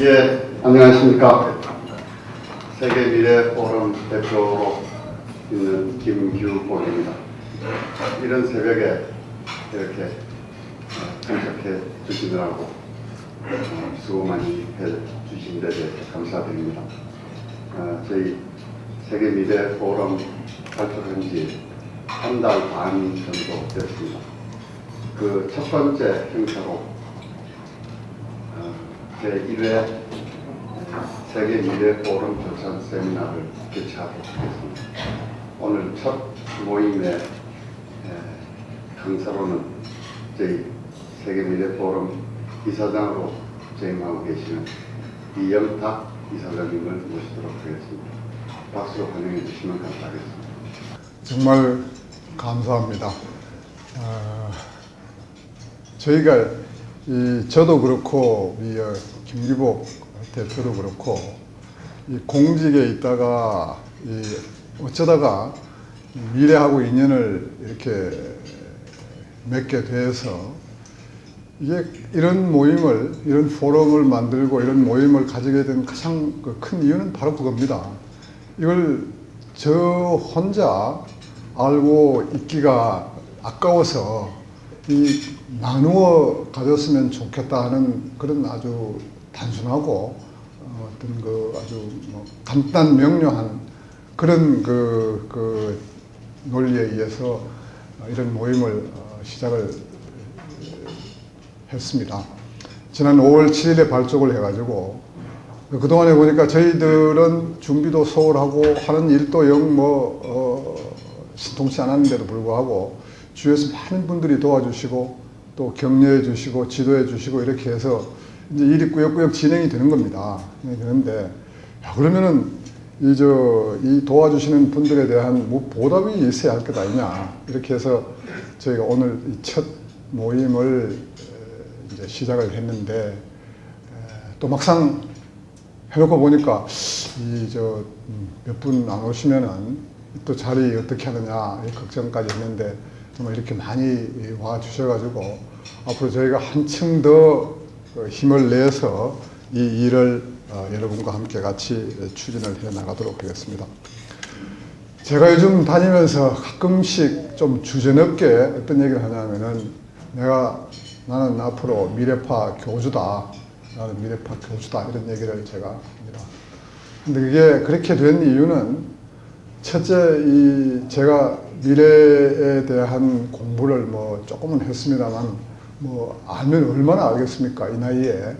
예, 안녕하십니까. 세계미래포럼 대표로 있는 김규복입니다. 이런 새벽에 이렇게 참석해 주시느라고 수고 많이 해주신 데 대해서 감사드립니다. 저희 세계미래포럼 발표한 지 한 달 반 정도 됐습니다. 그 첫 번째 행사로 제1회 세계미래포럼 조찬 세미나를 개최하도록 하겠습니다. 오늘 첫 모임의 강사로는 저희 세계미래포럼 이사장으로 재임하고 계시는 이영탁 이사장님을 모시도록 하겠습니다. 박수로 환영해 주시면 감사하겠습니다. 정말 감사합니다. 저희가 저도 그렇고 김기복 대표도 그렇고 이 공직에 있다가 어쩌다가 미래하고 인연을 이렇게 맺게 돼서 이게 이런 모임을, 이런 포럼을 만들고 이런 모임을 가지게 된 가장 큰 이유는 바로 그겁니다. 이걸 저 혼자 알고 있기가 아까워서 이 나누어 가졌으면 좋겠다 하는 그런 아주 단순하고 어떤 그 아주 간단 명료한 그런 그 논리에 의해서 이런 모임을 시작을 했습니다. 지난 5월 7일에 발족을 해가지고 그동안에 보니까 저희들은 준비도 소홀하고 하는 일도 영 신통치 않았는데도 불구하고 주위에서 많은 분들이 도와주시고 또 격려해 주시고 지도해 주시고 이렇게 해서 이제 일이 꾸역꾸역 진행이 되는 겁니다. 그런데 그러면은 이 도와주시는 분들에 대한 보답이 있어야 할 것 아니냐 이렇게 해서 저희가 오늘 첫 모임을 이제 시작을 했는데 또 막상 해놓고 보니까 몇 분 안 오시면은 또 자리 어떻게 하느냐 걱정까지 했는데 정말 이렇게 많이 와 주셔가지고 앞으로 저희가 한층 더 힘을 내서 이 일을 여러분과 함께 같이 추진을 해 나가도록 하겠습니다. 제가 요즘 다니면서 가끔씩 좀 주제넘게 어떤 얘기를 하냐면은 나는 앞으로 미래파 교주다. 나는 미래파 교주다. 이런 얘기를 제가 합니다. 근데 그게 그렇게 된 이유는 첫째, 제가 미래에 대한 공부를 조금은 했습니다만, 알면 얼마나 알겠습니까? 이 나이에.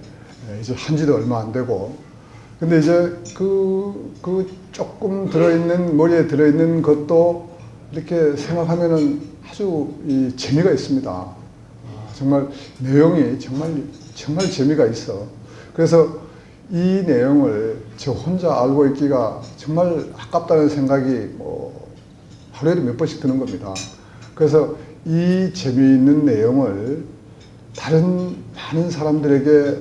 이제 한지도 얼마 안 되고. 근데 이제 그 조금 머리에 들어있는 것도 이렇게 생각하면은 아주 재미가 있습니다. 정말 내용이 정말 재미가 있어. 그래서 이 내용을 저 혼자 알고 있기가 정말 아깝다는 생각이 하루에도 몇 번씩 드는 겁니다. 그래서 이 재미있는 내용을 다른 많은 사람들에게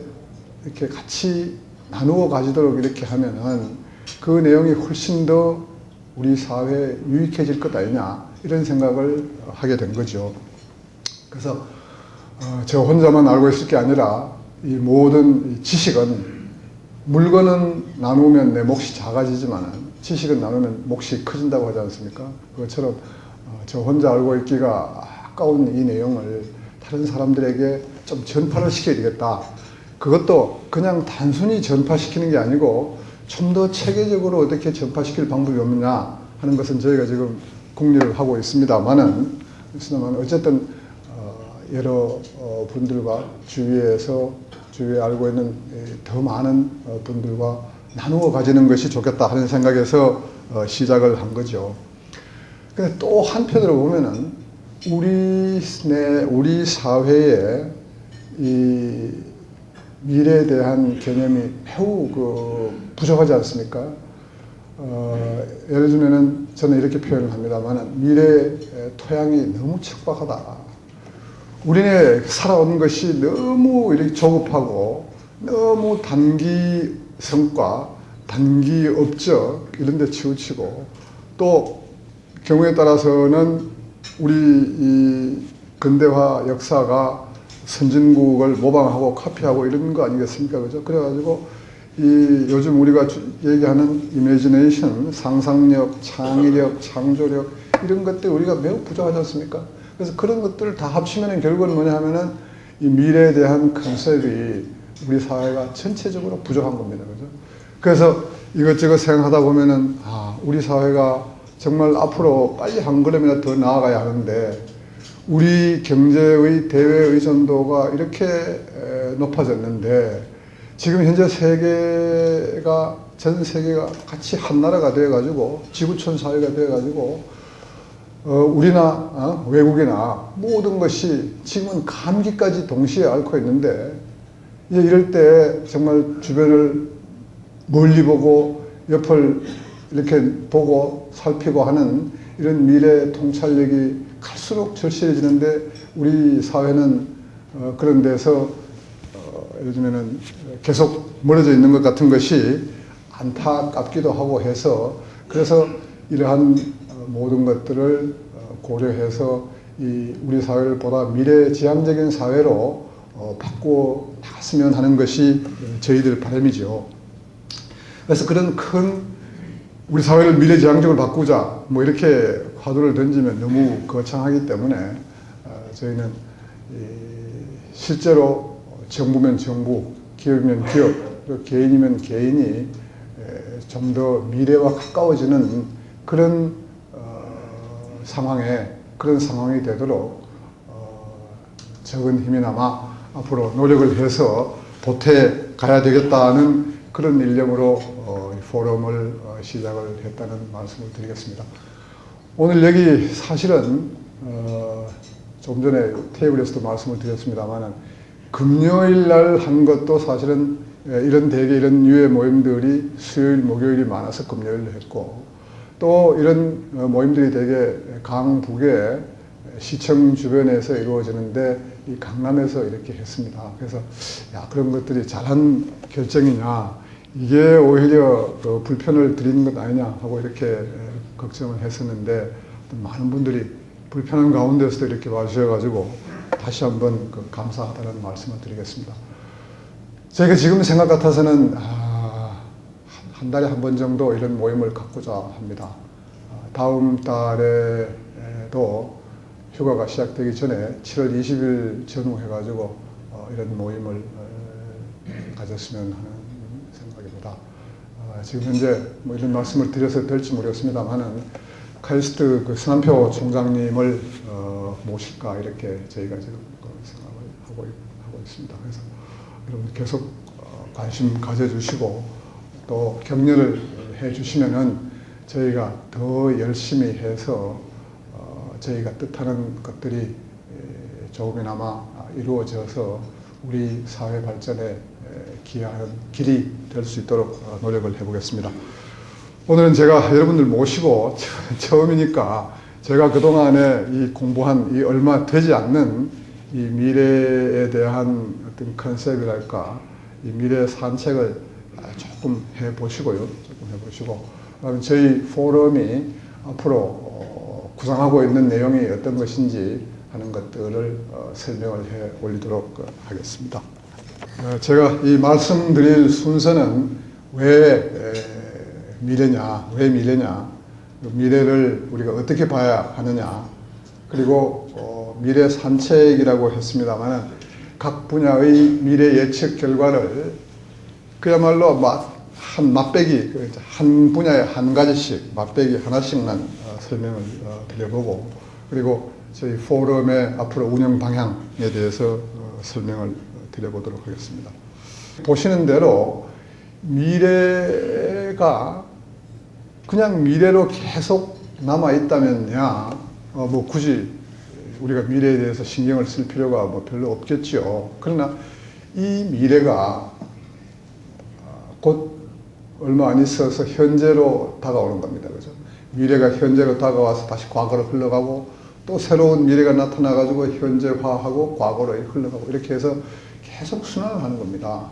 이렇게 같이 나누어 가지도록 이렇게 하면은 그 내용이 훨씬 더 우리 사회에 유익해질 것 아니냐 이런 생각을 하게 된 거죠. 그래서 저 혼자만 알고 있을 게 아니라 이 모든 지식은 물건은 나누면 내 몫이 작아지지만 지식은 나누면 몫이 커진다고 하지 않습니까? 그것처럼 저 혼자 알고 있기가 아까운 이 내용을 다른 사람들에게 좀 전파를 시켜야 되겠다. 그것도 그냥 단순히 전파시키는 게 아니고 좀 더 체계적으로 어떻게 전파시킬 방법이 없느냐 하는 것은 저희가 지금 궁리를 하고 있습니다만은 어쨌든 여러 분들과 주위에 알고 있는 더 많은 분들과 나누어 가지는 것이 좋겠다 하는 생각에서 시작을 한 거죠. 근데 또 한편으로 보면은 우리 사회에 이 미래에 대한 개념이 매우 부족하지 않습니까? 예를 들면은 저는 이렇게 표현을 합니다만 미래의 토양이 너무 척박하다. 우리네 살아온 것이 너무 이렇게 조급하고 너무 단기 성과, 단기 업적 이런 데 치우치고 또 경우에 따라서는 우리 이 근대화 역사가 선진국을 모방하고 카피하고 이런 거 아니겠습니까? 그죠? 그래가지고 이 요즘 우리가 얘기하는 이미지네이션, 상상력, 창의력, 창조력 이런 것들 우리가 매우 부족하지 않습니까? 그래서 그런 것들을 다 합치면 결국은 뭐냐 하면은 이 미래에 대한 컨셉이 우리 사회가 전체적으로 부족한 겁니다. 그죠? 그래서 이것저것 생각하다 보면은 우리 사회가 정말 앞으로 빨리 한 걸음이나 더 나아가야 하는데 우리 경제의 대외 의존도가 이렇게 높아졌는데 지금 현재 전 세계가 같이 한 나라가 되어가지고 지구촌 사회가 되어가지고 우리나 외국이나 모든 것이 지금은 감기까지 동시에 앓고 있는데 이제 이럴 때 정말 주변을 멀리 보고 옆을 이렇게 보고 살피고 하는 이런 미래 통찰력이 갈수록 절실해지는데 우리 사회는 그런 데서 요즘에는 계속 멀어져 있는 것 같은 것이 안타깝기도 하고 해서 그래서 이러한 모든 것들을 고려해서 이 우리 사회를 보다 미래지향적인 사회로 바꾸어 나갔으면 하는 것이 저희들 바람이죠. 그래서 그런 큰 우리 사회를 미래지향적으로 바꾸자 뭐 이렇게 화두를 던지면 너무 거창하기 때문에 저희는 실제로 정부면 정부, 기업이면 기업, 그리고 개인이면 개인이 좀 더 미래와 가까워지는 그런 상황이 되도록 적은 힘이나마 앞으로 노력을 해서 보태 가야 되겠다는 그런 일념으로 포럼을 시작을 했다는 말씀을 드리겠습니다. 오늘 여기 사실은 좀 전에 테이블에서도 말씀을 드렸습니다만 금요일 날 한 것도 사실은 이런 유해 모임들이 수요일, 목요일이 많아서 금요일로 했고 또 이런 모임들이 되게 강북의 시청 주변에서 이루어지는데 이 강남에서 이렇게 했습니다. 그래서 그런 것들이 잘한 결정이냐 이게 오히려 불편을 드리는 것 아니냐 하고 이렇게 걱정을 했었는데 많은 분들이 불편한 가운데서도 이렇게 와주셔가지고 다시 한번 감사하다는 말씀을 드리겠습니다. 제가 지금 생각 같아서는 한 달에 한 번 정도 이런 모임을 갖고자 합니다. 다음 달에도 휴가가 시작되기 전에 7월 20일 전후해가지고 이런 모임을 가졌으면 하는 생각입니다. 지금 현재 뭐 이런 말씀을 드려서 될지 모르겠습니다만은 카이스트 서남표 총장님을 모실까 이렇게 저희가 지금 생각을 하고 있습니다. 그래서 여러분 계속 관심 가져주시고 또 격려를 해주시면은 저희가 더 열심히 해서 저희가 뜻하는 것들이 조금이나마 이루어져서 우리 사회 발전에 기여하는 길이 될 수 있도록 노력을 해보겠습니다. 오늘은 제가 여러분들 모시고 처음이니까 제가 그동안에 이 공부한 이 얼마 되지 않는 이 미래에 대한 어떤 컨셉이랄까 이 미래 산책을 조금 해보시고 그다음에 저희 포럼이 앞으로 구상하고 있는 내용이 어떤 것인지 하는 것들을 설명을 해 올리도록 하겠습니다. 제가 이 말씀드릴 순서는 왜 미래냐, 미래를 우리가 어떻게 봐야 하느냐, 그리고 미래 산책이라고 했습니다만 각 분야의 미래 예측 결과를 그야말로 한 맛배기, 한 분야에 한 가지씩 맛배기 하나씩만 설명을 드려보고 그리고 저희 포럼의 앞으로 운영 방향에 대해서 설명을 드려보도록 하겠습니다. 보시는 대로 미래가 그냥 미래로 계속 남아있다면야 뭐 굳이 우리가 미래에 대해서 신경을 쓸 필요가 뭐 별로 없겠죠. 그러나 이 미래가 곧 얼마 안 있어서 현재로 다가오는 겁니다. 그죠? 미래가 현재로 다가와서 다시 과거로 흘러가고 또 새로운 미래가 나타나가지고 현재화하고 과거로 흘러가고 이렇게 해서 계속 순환을 하는 겁니다.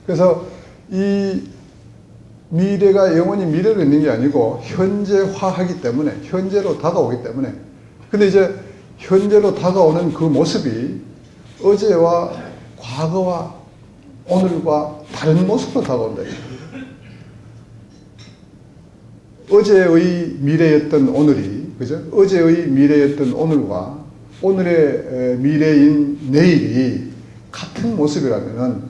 그래서 이 미래가 영원히 미래로 있는 게 아니고 현재화하기 때문에 현재로 다가오기 때문에 근데 이제 현재로 다가오는 그 모습이 어제와 과거와 오늘과 다른 모습으로 다가온다. 어제의 미래였던 오늘이, 그죠? 어제의 미래였던 오늘과 오늘의 미래인 내일이 같은 모습이라면은,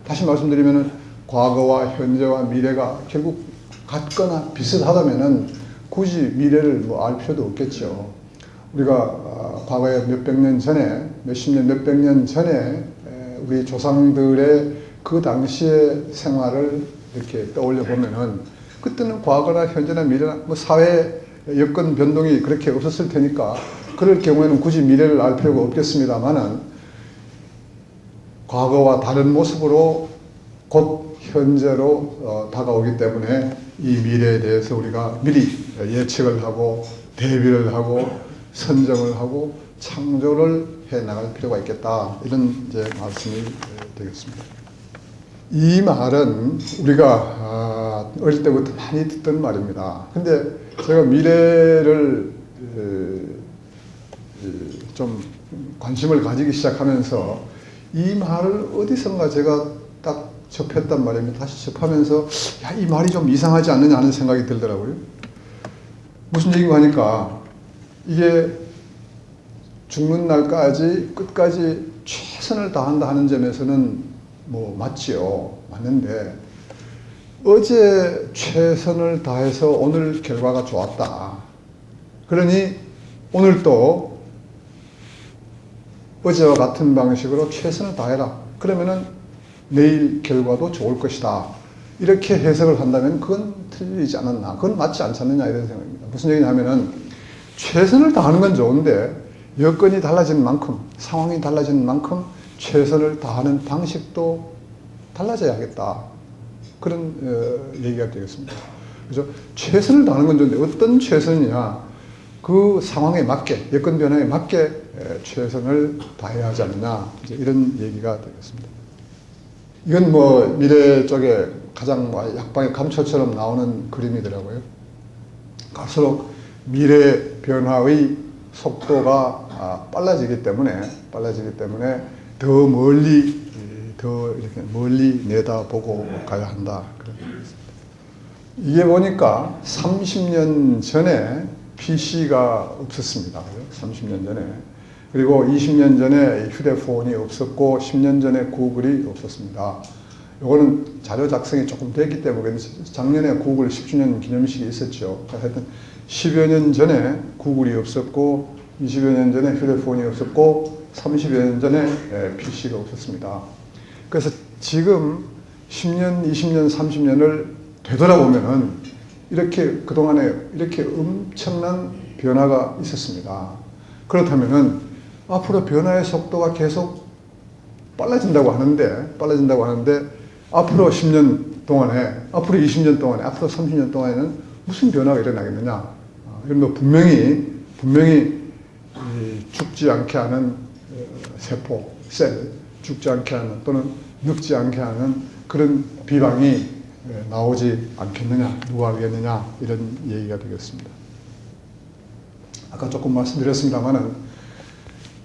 다시 말씀드리면은, 과거와 현재와 미래가 결국 같거나 비슷하다면은 굳이 미래를 뭐 알 필요도 없겠죠. 우리가 과거에 몇백 년 전에, 몇십 년, 몇백 년 전에 우리 조상들의 그 당시의 생활을 이렇게 떠올려 보면은, 그때는 과거나 현재나 미래나 뭐 사회 여건 변동이 그렇게 없었을 테니까 그럴 경우에는 굳이 미래를 알 필요가 없겠습니다만은, 과거와 다른 모습으로 곧 현재로 다가오기 때문에 이 미래에 대해서 우리가 미리 예측을 하고 대비를 하고 선정을 하고 창조를 해 나갈 필요가 있겠다, 이런 이제 말씀이 되겠습니다. 이 말은 우리가 어릴 때부터 많이 듣던 말입니다. 근데 제가 미래를 좀 관심을 가지기 시작하면서 이 말을 어디선가 제가 딱 접했단 말입니다. 다시 접하면서 야, 이 말이 좀 이상하지 않느냐 하는 생각이 들더라고요. 무슨 얘기인가 하니까, 이게 죽는 날까지 끝까지 최선을 다한다 하는 점에서는 뭐 맞지요. 맞는데, 어제 최선을 다해서 오늘 결과가 좋았다. 그러니 오늘 또 어제와 같은 방식으로 최선을 다해라. 그러면은 내일 결과도 좋을 것이다. 이렇게 해석을 한다면 그건 틀리지 않았나, 그건 맞지 않지 않느냐, 이런 생각입니다. 무슨 얘기냐면은, 최선을 다하는 건 좋은데 여건이 달라지는 만큼, 상황이 달라지는 만큼 최선을 다하는 방식도 달라져야겠다, 그런 얘기가 되겠습니다. 그래서 최선을 다하는 건 좋은데 어떤 최선이냐, 그 상황에 맞게, 여건 변화에 맞게 최선을 다해야 하지 않느냐, 이제 이런 얘기가 되겠습니다. 이건 뭐 미래 쪽에 가장 약방의 감초처럼 나오는 그림이더라고요. 갈수록 미래 변화의 속도가 빨라지기 때문에 더 멀리, 더 이렇게 멀리 내다보고 가야 한다, 그런 얘기입니다. 이게 보니까 30년 전에 PC가 없었습니다. 30년 전에. 그리고 20년 전에 휴대폰이 없었고 10년 전에 구글이 없었습니다. 요거는 자료 작성이 조금 됐기 때문에, 작년에 구글 10주년 기념식이 있었죠. 하여튼 10여 년 전에 구글이 없었고 20여 년 전에 휴대폰이 없었고 30여 년 전에 PC가 없었습니다. 그래서 지금 10년, 20년, 30년을 되돌아보면은 이렇게 그동안에 이렇게 엄청난 변화가 있었습니다. 그렇다면은 앞으로 변화의 속도가 계속 빨라진다고 하는데 앞으로 10년 동안에, 앞으로 20년 동안에, 앞으로 30년 동안에는 무슨 변화가 일어나겠느냐? 이런 거 분명히 죽지 않게 하는 세포, 셀, 죽지 않게 하는 또는 늙지 않게 하는 그런 비방이 나오지 않겠느냐, 누가 알겠느냐, 이런 얘기가 되겠습니다. 아까 조금 말씀드렸습니다만은,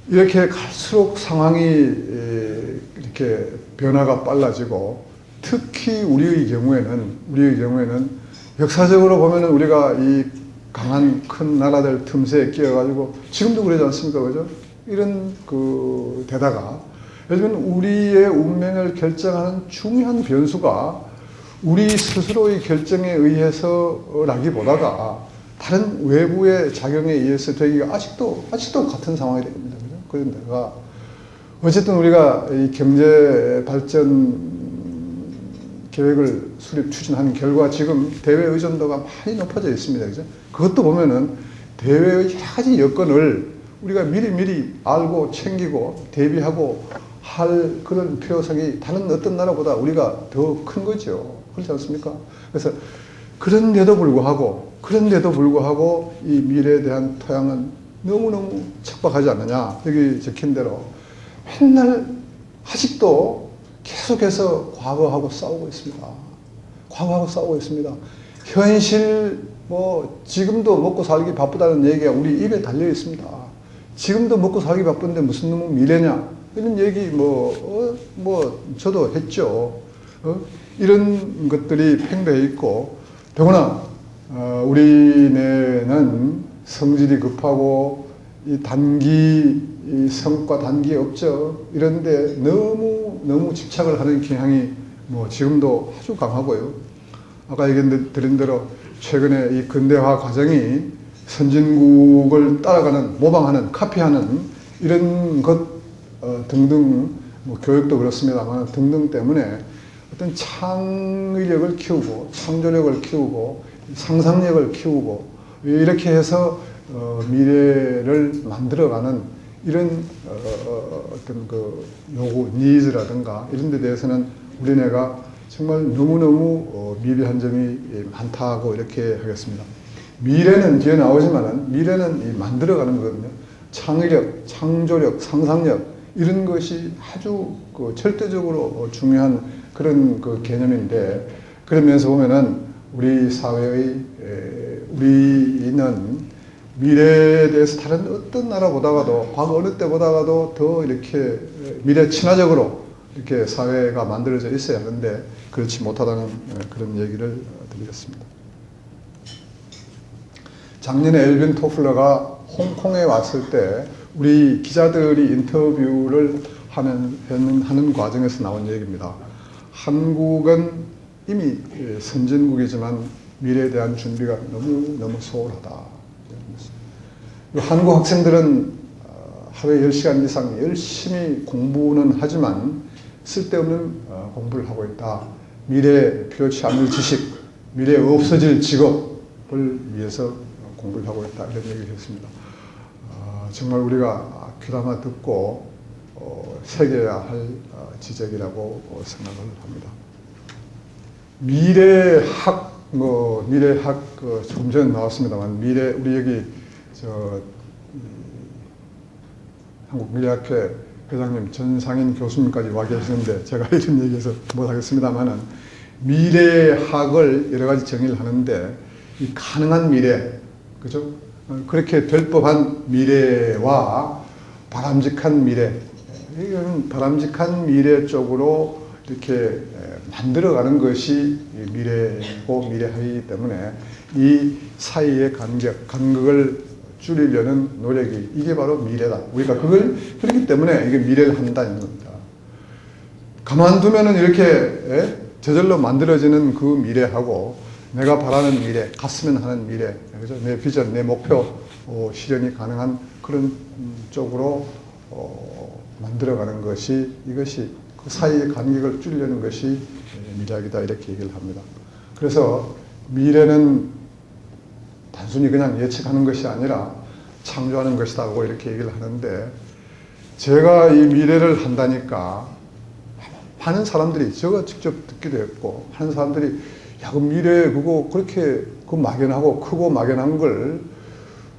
이렇게 갈수록 상황이 이렇게 변화가 빨라지고, 특히 우리의 경우에는 역사적으로 보면은 우리가 이 강한 큰 나라들 틈새에 끼어가지고 지금도 그러지 않습니까? 그죠? 이런 데다가 요즘은 우리의 운명을 결정하는 중요한 변수가 우리 스스로의 결정에 의해서라기보다가 다른 외부의 작용에 의해서 되기가 아직도 같은 상황이 됩니다. 그죠? 그런 데가 어쨌든 우리가 이 경제 발전 계획을 추진하는 결과 지금 대외 의존도가 많이 높아져 있습니다. 그죠? 그것도 보면은 대외의 여러 가지 여건을 우리가 미리 알고 챙기고 대비하고 할 그런 필요성이 다른 어떤 나라보다 우리가 더 큰 거죠. 그렇지 않습니까? 그래서 그런데도 불구하고 이 미래에 대한 토양은 너무너무 척박하지 않느냐. 여기 적힌 대로 맨날 아직도 계속해서 과거하고 싸우고 있습니다. 현실 지금도 먹고 살기 바쁘다는 얘기가 우리 입에 달려 있습니다. 지금도 먹고 살기 바쁜데 무슨 놈의 미래냐? 이런 얘기 저도 했죠. 이런 것들이 팽배해 있고, 더구나 우리네는 성질이 급하고 이 단기 이 성과 단기 업적 이런데 너무 집착을 하는 경향이 지금도 아주 강하고요. 아까 얘기 드린 대로 최근에 이 근대화 과정이 선진국을 따라가는, 모방하는, 카피하는 이런 것 등등, 교육도 그렇습니다만 등등 때문에 어떤 창의력을 키우고 창조력을 키우고 상상력을 키우고 이렇게 해서 미래를 만들어가는 이런 어떤 그 요구, 니즈라든가 이런 데 대해서는 우리네가 정말 너무너무 미비한 점이 많다고 이렇게 하겠습니다. 미래는 뒤에 나오지만은 미래는 이 만들어가는 거거든요. 창의력, 창조력, 상상력 이런 것이 아주 그 절대적으로 중요한 그런 그 개념인데, 그런 면에서 보면은 우리 사회의 우리는 미래에 대해서 다른 어떤 나라 보다가도 과거 어느 때 보다가도 더 이렇게 미래 친화적으로 이렇게 사회가 만들어져 있어야 하는데 그렇지 못하다는 그런 얘기를 드리겠습니다. 작년에 엘빈 토플러가 홍콩에 왔을 때 우리 기자들이 인터뷰를 하는 과정에서 나온 얘기입니다. 한국은 이미 선진국이지만 미래에 대한 준비가 너무 소홀하다. 한국 학생들은 하루에 10시간 이상 열심히 공부는 하지만 쓸데없는 공부를 하고 있다. 미래에 필요치 않을 지식, 미래에 없어질 직업을 위해서 공부를 하고 있다. 이런 얘기를 했습니다. 정말 우리가 귀담아 듣고 새겨야 할 지적이라고 생각을 합니다. 미래학, 미래학 조금 전에 나왔습니다만 우리 여기 한국미래학회 회장님 전상인 교수님까지 와 계시는데 제가 이런 얘기해서 못하겠습니다만은 미래학을 여러 가지 정의를 하는데 이 가능한 미래, 그죠? 그렇게 될 법한 미래와 바람직한 미래, 이건 바람직한 미래 쪽으로 이렇게 만들어가는 것이 미래고 미래학이기 때문에 이 사이의 간격을 줄이려는 노력이 이게 바로 미래다. 우리가 그걸 그렇기 때문에 이게 미래를 한다는 겁니다. 가만두면은 이렇게 저절로 만들어지는 그 미래하고 내가 바라는 미래, 갔으면 하는 미래, 그죠? 내 비전, 내 목표 실현이 가능한 그런 쪽으로 만들어가는 것이 이것이 그 사이의 간격을 줄이려는 것이 미래학이다 이렇게 얘기를 합니다. 그래서 미래는 단순히 그냥 예측하는 것이 아니라 창조하는 것이라고 이렇게 얘기를 하는데, 제가 이 미래를 한다니까 많은 사람들이, 제가 직접 듣기도 했고 하는 사람들이 야, 그 미래 그거 그렇게 그 막연하고 크고 막연한 걸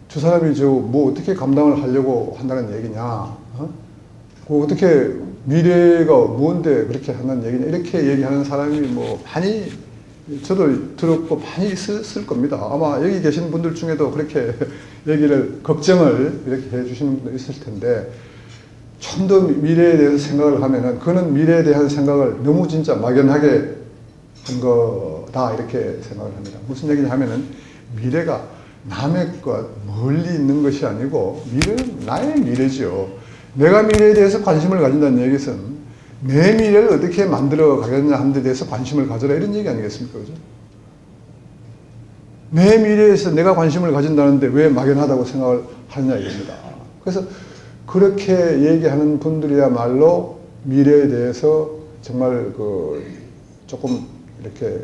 저 사람이 뭐 어떻게 감당을 하려고 한다는 얘기냐, 그 어떻게 미래가 뭔데 그렇게 한다는 얘기냐 이렇게 얘기하는 사람이 많이 저도 들었고 많이 있을 겁니다. 아마 여기 계신 분들 중에도 그렇게 얘기를, 걱정을 이렇게 해주시는 분도 있을 텐데, 좀 더 미래에 대해서 생각을 하면은 그는 미래에 대한 생각을 너무 진짜 막연하게 한 거다 이렇게 생각을 합니다. 무슨 얘기냐 하면은 미래가 남의 것 멀리 있는 것이 아니고 미래는 나의 미래죠. 내가 미래에 대해서 관심을 가진다는 얘기는 내 미래를 어떻게 만들어 가겠냐 하는 데 대해서 관심을 가져라 이런 얘기 아니겠습니까? 그죠? 내 미래에서 내가 관심을 가진다는데 왜 막연하다고 생각을 하느냐 이겁니다. 그래서 그렇게 얘기하는 분들이야말로 미래에 대해서 정말 조금 이렇게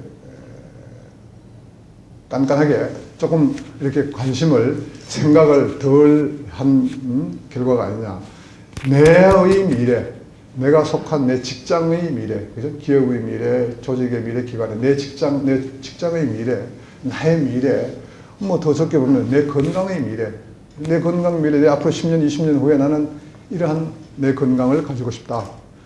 깐깐하게 조금 이렇게 관심을, 생각을 덜 한 결과가 아니냐. 내의 미래, 내가 속한 내 직장의 미래, 그죠? 기업의 미래, 조직의 미래, 기관의 내 직장의 미래, 나의 미래, 더 적게 보면 내 건강의 미래, 내 건강 미래, 내 앞으로 10년, 20년 후에 나는 이러한 내 건강을 가지고 싶다.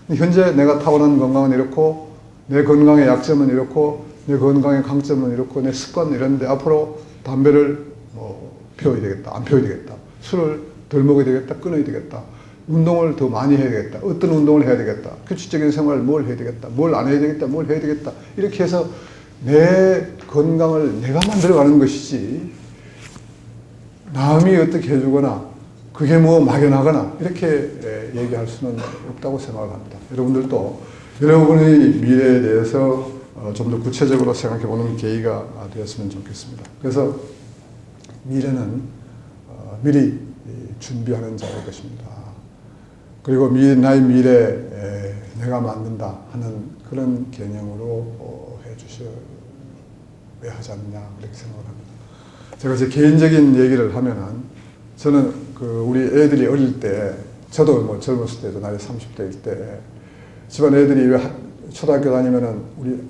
현재 내가 타고난 건강은 이렇고, 내 건강의 약점은 이렇고, 내 건강의 강점은 이렇고, 내 습관은 이런데 앞으로 담배를 피워야 되겠다, 안 피워야 되겠다, 술을 덜 먹어야 되겠다, 끊어야 되겠다. 운동을 더 많이 해야 되겠다. 어떤 운동을 해야 되겠다. 규칙적인 생활을 뭘 해야 되겠다. 뭘 안 해야 되겠다. 뭘 해야 되겠다. 이렇게 해서 내 건강을 내가 만들어가는 것이지 남이 어떻게 해주거나 그게 뭐 막연하거나 이렇게 얘기할 수는 없다고 생각을 합니다. 여러분들도 여러분의 미래에 대해서 좀 더 구체적으로 생각해 보는 계기가 되었으면 좋겠습니다. 그래서 미래는 미리 준비하는 자일 것입니다. 그리고 나의 미래에 내가 만든다 하는 그런 개념으로 해 주셔야 하지 않느냐 그렇게 생각을 합니다. 제가 제 개인적인 얘기를 하면은 저는 우리 애들이 어릴 때 저도 뭐 젊었을 때도 나이 30대일 때 집안 애들이 왜 초등학교 다니면은 우리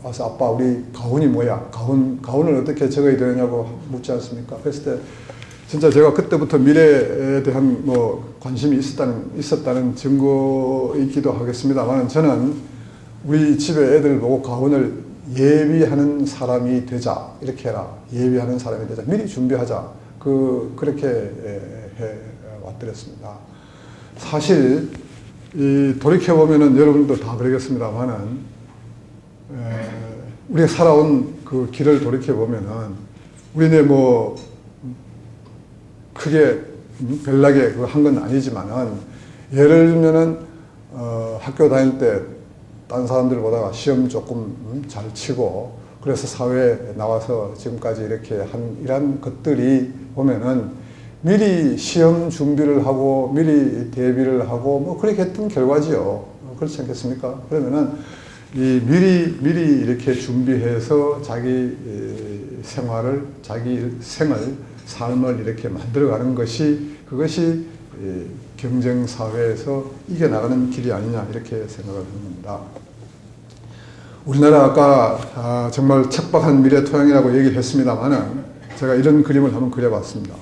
와서 아빠 우리 가훈이 뭐야? 가훈을 어떻게 적어야 되느냐고 묻지 않습니까? 그랬을 때 진짜 제가 그때부터 미래에 대한 뭐 관심이 있었다는 증거이기도 하겠습니다만 저는 우리 집에 애들 보고 가훈을 예비하는 사람이 되자 이렇게 해라 예비하는 사람이 되자 미리 준비하자 그렇게 해 왔더랬습니다. 사실 돌이켜 보면은 여러분도 다 그러겠습니다만은 우리가 살아온 그 길을 돌이켜 보면은 우리네 뭐 크게 별나게 한 건 아니지만은 예를 들면은 학교 다닐 때 딴 사람들보다 시험 조금 잘 치고 그래서 사회에 나와서 지금까지 이렇게 한 이런 것들이 보면은 미리 시험 준비를 하고 미리 대비를 하고 뭐 그렇게 했던 결과지요. 그렇지 않겠습니까? 그러면은 미리 이렇게 준비해서 자기 생활을 자기 삶을 이렇게 만들어가는 그것이 경쟁 사회에서 이겨나가는 길이 아니냐 이렇게 생각을 합니다. 우리나라 아까 정말 척박한 미래 토양이라고 얘기를 했습니다만은 제가 이런 그림을 한번 그려봤습니다.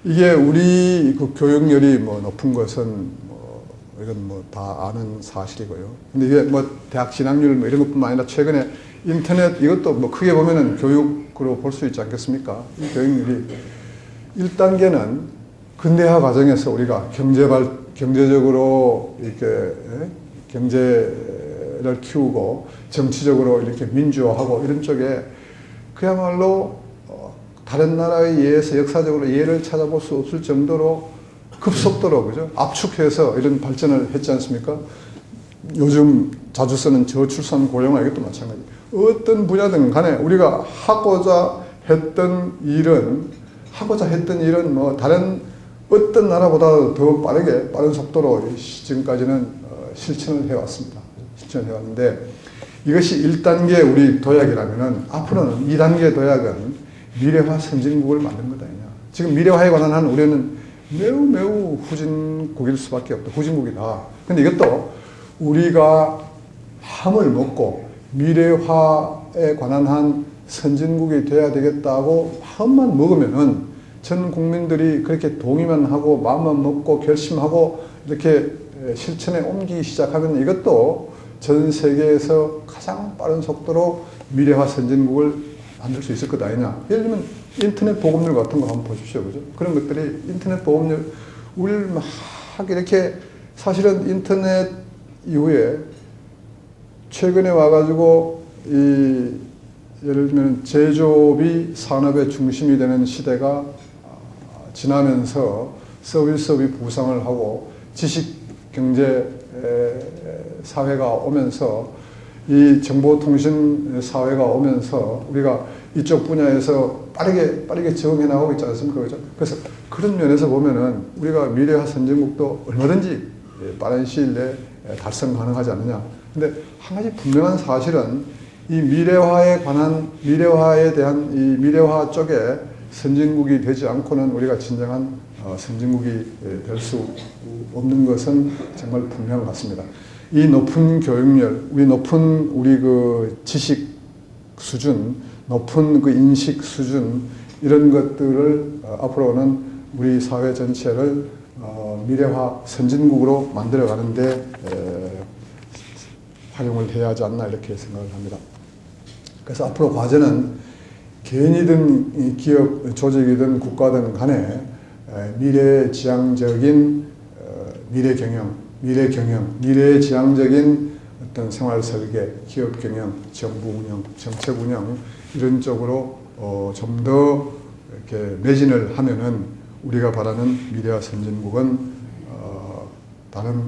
이게 우리 그 교육열이 뭐 높은 것은 뭐 이건 뭐 다 아는 사실이고요. 근데 이게 뭐 대학 진학률 뭐 이런 것뿐만 아니라 최근에 인터넷 이것도 뭐 크게 보면은 교육으로 볼 수 있지 않겠습니까? 이 교육률이 1단계는 근대화 과정에서 우리가 경제적으로 이렇게 경제를 키우고 정치적으로 이렇게 민주화하고 이런 쪽에 그야말로 다른 나라에 의해서 역사적으로 예를 찾아볼 수 없을 정도로 급속도로 그죠? 압축해서 이런 발전을 했지 않습니까? 요즘 자주 쓰는 저출산 고령화 이것도 마찬가지. 어떤 분야든 간에 우리가 하고자 했던 일은 뭐 다른 어떤 나라보다 더 빠른 속도로 지금까지는 실천을 해왔습니다. 실천을 해왔는데 이것이 1단계 우리 도약이라면은 앞으로는 2단계 도약은 미래화 선진국을 만든 거다. 지금 미래화에 관한 한 우리는 매우 후진국일 수밖에 없다. 후진국이다. 근데 이것도 우리가 함을 먹고 미래화에 관한 한 선진국이 돼야 되겠다고 마음만 먹으면은 전 국민들이 그렇게 동의만 하고 마음만 먹고 결심하고 이렇게 실천에 옮기기 시작하면 이것도 전 세계에서 가장 빠른 속도로 미래화 선진국을 만들 수 있을 것 아니냐. 예를 들면 인터넷 보급률 같은 거 한번 보십시오. 그죠? 그런 것들이 인터넷 보급률, 우리를 막 이렇게 사실은 인터넷 이후에 최근에 와가지고 예를 들면 제조업이 산업의 중심이 되는 시대가 지나면서 서비스업이 부상을 하고 지식경제 사회가 오면서 이 정보통신 사회가 오면서 우리가 이쪽 분야에서 빠르게 적응해 나가고 있지 않습니까? 그죠? 그래서 그런 면에서 보면은 우리가 미래화 선진국도 얼마든지 빠른 시일 내에 달성 가능하지 않느냐. 근데 한 가지 분명한 사실은 이 미래화에 대한 이 미래화 쪽에 선진국이 되지 않고는 우리가 진정한 선진국이 될 수 없는 것은 정말 분명한 것 같습니다. 이 높은 교육열, 우리 그 지식 수준, 높은 그 인식 수준, 이런 것들을 앞으로는 우리 사회 전체를 미래화 선진국으로 만들어 가는데 활용을 해야 하지 않나 이렇게 생각을 합니다. 그래서 앞으로 과제는 개인이든 기업, 조직이든 국가든 간에 미래지향적인 미래 경영, 미래지향적인 어떤 생활 설계, 기업 경영, 정부 운영, 정책 운영 이런 쪽으로 좀 더 이렇게 매진을 하면은 우리가 바라는 미래와 선진국은 다른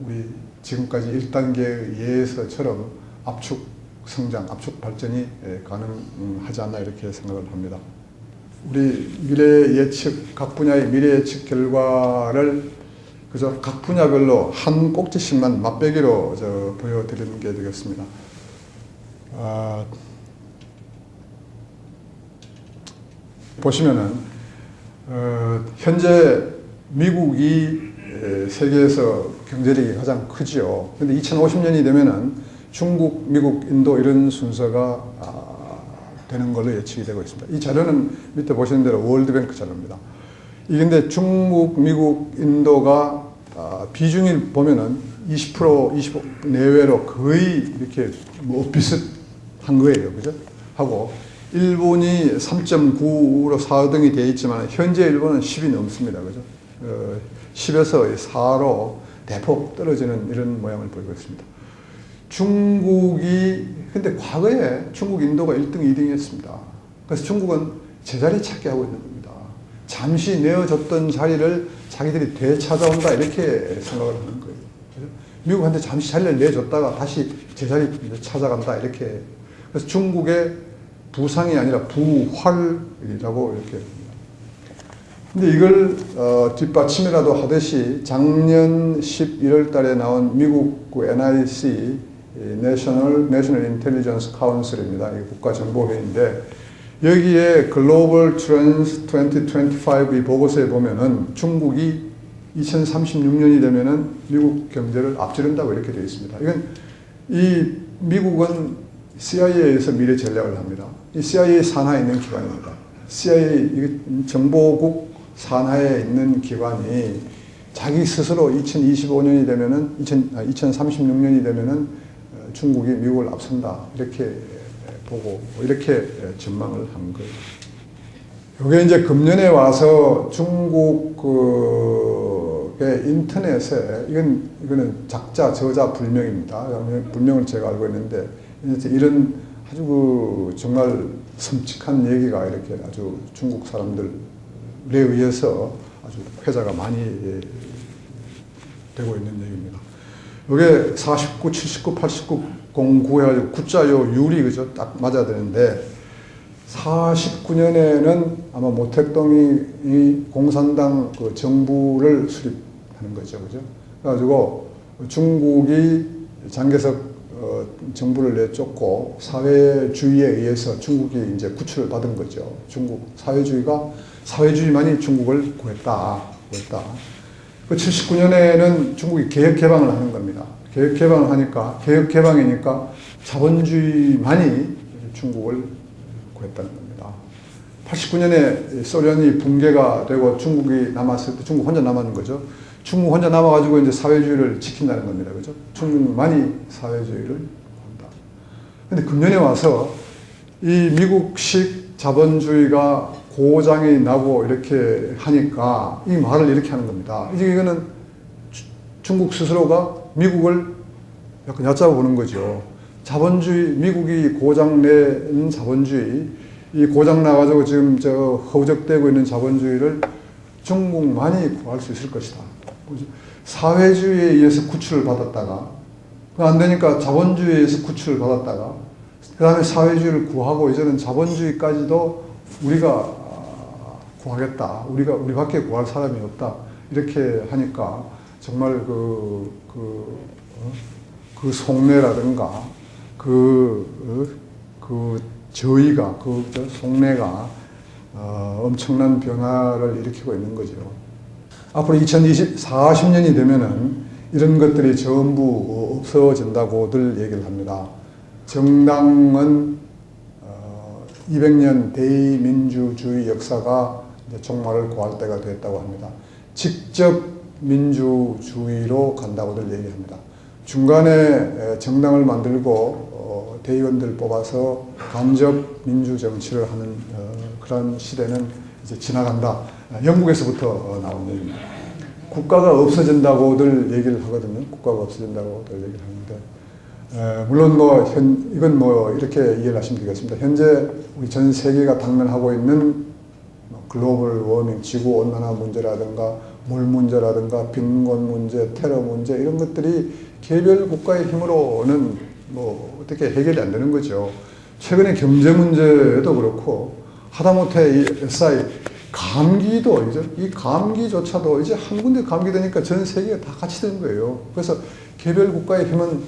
우리 지금까지 1단계에 의해서처럼 압축 성장, 압축 발전이 가능하지 않나 이렇게 생각을 합니다. 우리 미래 예측, 각 분야의 미래 예측 결과를 그저 각 분야별로 한 꼭지씩만 맛배기로 보여드리는 게 되겠습니다. 보시면은 현재 미국이 세계에서 경제력이 가장 크지요. 근데 2050년이 되면은 중국, 미국, 인도 이런 순서가 되는 걸로 예측이 되고 있습니다. 이 자료는 밑에 보시는 대로 월드뱅크 자료입니다. 이 근데 중국, 미국, 인도가 비중이 보면은 20%, 25 내외로 거의 이렇게 뭐 비슷한 거예요. 그죠? 하고 일본이 3.9로 4등이 되어 있지만 현재 일본은 10이 넘습니다. 그죠? 10에서 4로 대폭 떨어지는 이런 모양을 보이고 있습니다. 중국이 근데 과거에 중국, 인도가 1등, 2등이었습니다. 그래서 중국은 제자리 찾기 하고 있는 겁니다. 잠시 내어줬던 자리를 자기들이 되찾아온다 이렇게 생각을 하는 거예요. 미국한테 잠시 자리를 내줬다가 다시 제자리 찾아간다 이렇게. 그래서 중국의 부상이 아니라 부활이라고 이렇게 합니다. 근데 이걸 뒷받침이라도 하듯이 작년 11월 달에 나온 미국 NIC National Intelligence Council입니다. 이 국가정보회의인데 여기에 글로벌 트렌드 2025 이 보고서에 보면은 중국이 2036년이 되면은 미국 경제를 앞지른다고 이렇게 되어 있습니다. 이건 이 미국은 CIA에서 미래 전략을 합니다. 이 CIA 산하에 있는 기관입니다. CIA 정보국 산하에 있는 기관이 자기 스스로 2025년이 되면은 2036년이 되면은 중국이 미국을 앞선다 이렇게 보고 이렇게 전망을 한 거예요. 이게 이제 금년에 와서 중국의 인터넷에 이거는 작자 저자 불명입니다. 불명을 제가 알고 있는데 이런 아주 정말 섬찟한 얘기가 이렇게 아주 중국 사람들에 의해서 아주 회자가 많이 되고 있는 얘기입니다. 이게 49, 79, 89, 09 해가지고 구자요 율이 그죠? 딱 맞아야 되는데 49년에는 아마 모택동이 공산당 그 정부를 수립하는 거죠. 그죠? 그래가지고 중국이 장개석 정부를 내쫓고 사회주의에 의해서 중국이 이제 구출을 받은 거죠. 중국 사회주의만이 중국을 구했다. 그 79년에는 중국이 개혁 개방을 하는 겁니다. 개혁 개방을 하니까 개혁 개방이니까 자본주의만이 중국을 구했다는 겁니다. 89년에 소련이 붕괴가 되고 중국이 남았을 때 중국 혼자 남았는 거죠. 중국 혼자 남아가지고 이제 사회주의를 지킨다는 겁니다. 그죠? 중국만이 사회주의를 한다. 근데 금년에 와서 이 미국식 자본주의가 고장이 나고 이렇게 하니까 이 말을 이렇게 하는 겁니다. 이거는 중국 스스로가 미국을 약간 얕잡아 보는 거죠. 자본주의, 미국이 고장낸 자본주의, 이 고장나가지고 지금 허우적대고 있는 자본주의를 중국만이 구할 수 있을 것이다. 사회주의에 의해서 구출을 받았다가 안 되니까 자본주의에 의해서 구출을 받았다가 그 다음에 사회주의를 구하고 이제는 자본주의까지도 우리가 구하겠다. 우리밖에 구할 사람이 없다. 이렇게 하니까 정말 그 속내라든가 저희가 속내가 엄청난 변화를 일으키고 있는 거죠. 앞으로 40년이 되면은 이런 것들이 전부 없어진다고들 얘기를 합니다. 정당은 200년 대의민주주의 역사가 이제 종말을 고할 때가 됐다고 합니다. 직접 민주주의로 간다고들 얘기합니다. 중간에 정당을 만들고 대의원들 뽑아서 간접 민주정치를 하는 그런 시대는 이제 지나간다. 영국에서부터 나온 얘기입니다. 국가가 없어진다고들 얘기를 하거든요. 국가가 없어진다고들 얘기를 하는데, 물론 이건 이렇게 이해를 하시면 되겠습니다. 현재 우리 전 세계가 당면하고 있는 글로벌 워밍, 지구 온난화 문제라든가 물 문제라든가 빈곤 문제, 테러 문제 이런 것들이 개별 국가의 힘으로는 어떻게 해결이 안 되는 거죠. 최근에 경제 문제도 그렇고 하다못해 이 SI 감기도 이 감기조차도 이제 한 군데 감기되니까 전 세계가 다 같이 되는 거예요. 그래서 개별 국가의 힘은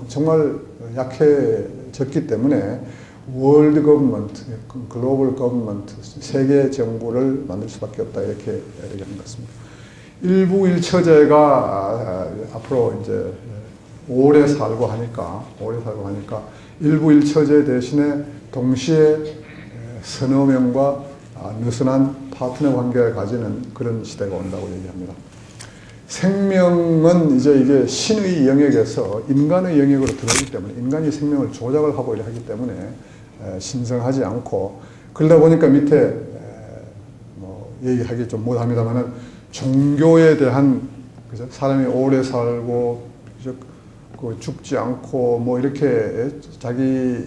정말 약해졌기 때문에 월드 거버먼트, 글로벌 거버먼트, 세계 정부를 만들 수밖에 없다 이렇게 얘기하는 것 같습니다. 일부 일처제가 앞으로 이제 오래 살고 하니까 일부 일처제 대신에 동시에 서너 명과 느슨한 파트너 관계를 가지는 그런 시대가 온다고 얘기합니다. 생명은 이제 이게 신의 영역에서 인간의 영역으로 들어오기 때문에 인간이 생명을 조작을 하고 하기 때문에 신성하지 않고 그러다 보니까 밑에 얘기하기 좀 못합니다만은 종교에 대한 그죠? 사람이 오래 살고 그죠? 죽지 않고 이렇게 자기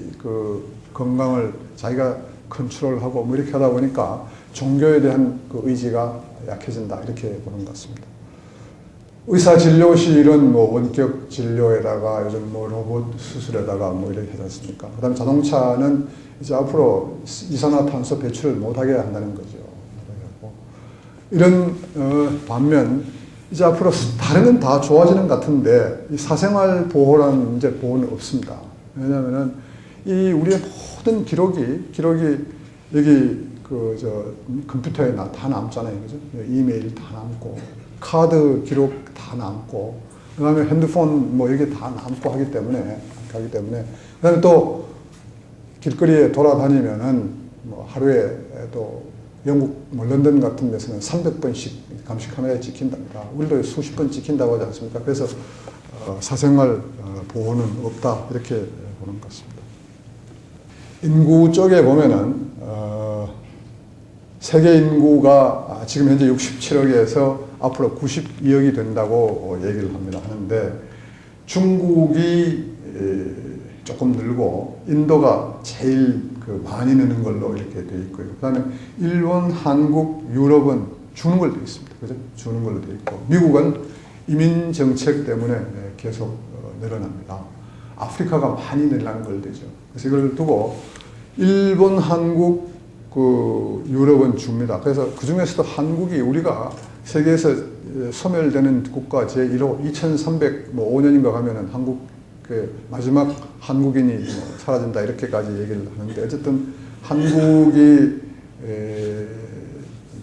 건강을 자기가 컨트롤하고 이렇게 하다 보니까 종교에 대한 의지가 약해진다 이렇게 보는 것 같습니다. 의사 진료실은 원격 진료에다가 요즘 로봇 수술에다가 이렇게 하지 않습니까? 그 다음에 자동차는 이제 앞으로 이산화탄소 배출을 못하게 한다는 거죠. 이런, 반면, 이제 앞으로 다른 건 다 좋아지는 것 같은데, 이 사생활 보호라는 이제 보호는 없습니다. 왜냐면은, 우리의 모든 기록이 여기 컴퓨터에 다 남잖아요. 그죠? 이메일 다 남고, 카드 기록 다 남고, 그 다음에 핸드폰 이게 다 남고 하기 때문에, 그 다음에 또 길거리에 돌아다니면은 하루에 또 영국 런던 같은 데서는 300번씩 감시 카메라에 찍힌답니다. 우리도 수십 번 찍힌다고 하지 않습니까? 그래서 사생활 보호는 없다 이렇게 보는 것 같습니다. 인구 쪽에 보면은 세계 인구가 지금 현재 67억에서 앞으로 92억이 된다고 얘기를 하는데 중국이 조금 늘고 인도가 제일 많이 느는 걸로 이렇게 되어 있고요. 그 다음에 일본, 한국, 유럽은 주는 걸로 되어 있습니다. 그죠? 주는 걸로 되어 있고 미국은 이민 정책 때문에 계속 늘어납니다. 아프리카가 많이 늘어난 걸 되죠. 그래서 이걸 두고 일본, 한국, 유럽은 줍니다. 그래서 그 중에서도 한국이 우리가 세계에서 소멸되는 국가 제1호 2305년인가 가면은 한국 마지막 한국인이 사라진다 이렇게까지 얘기를 하는데 어쨌든 한국이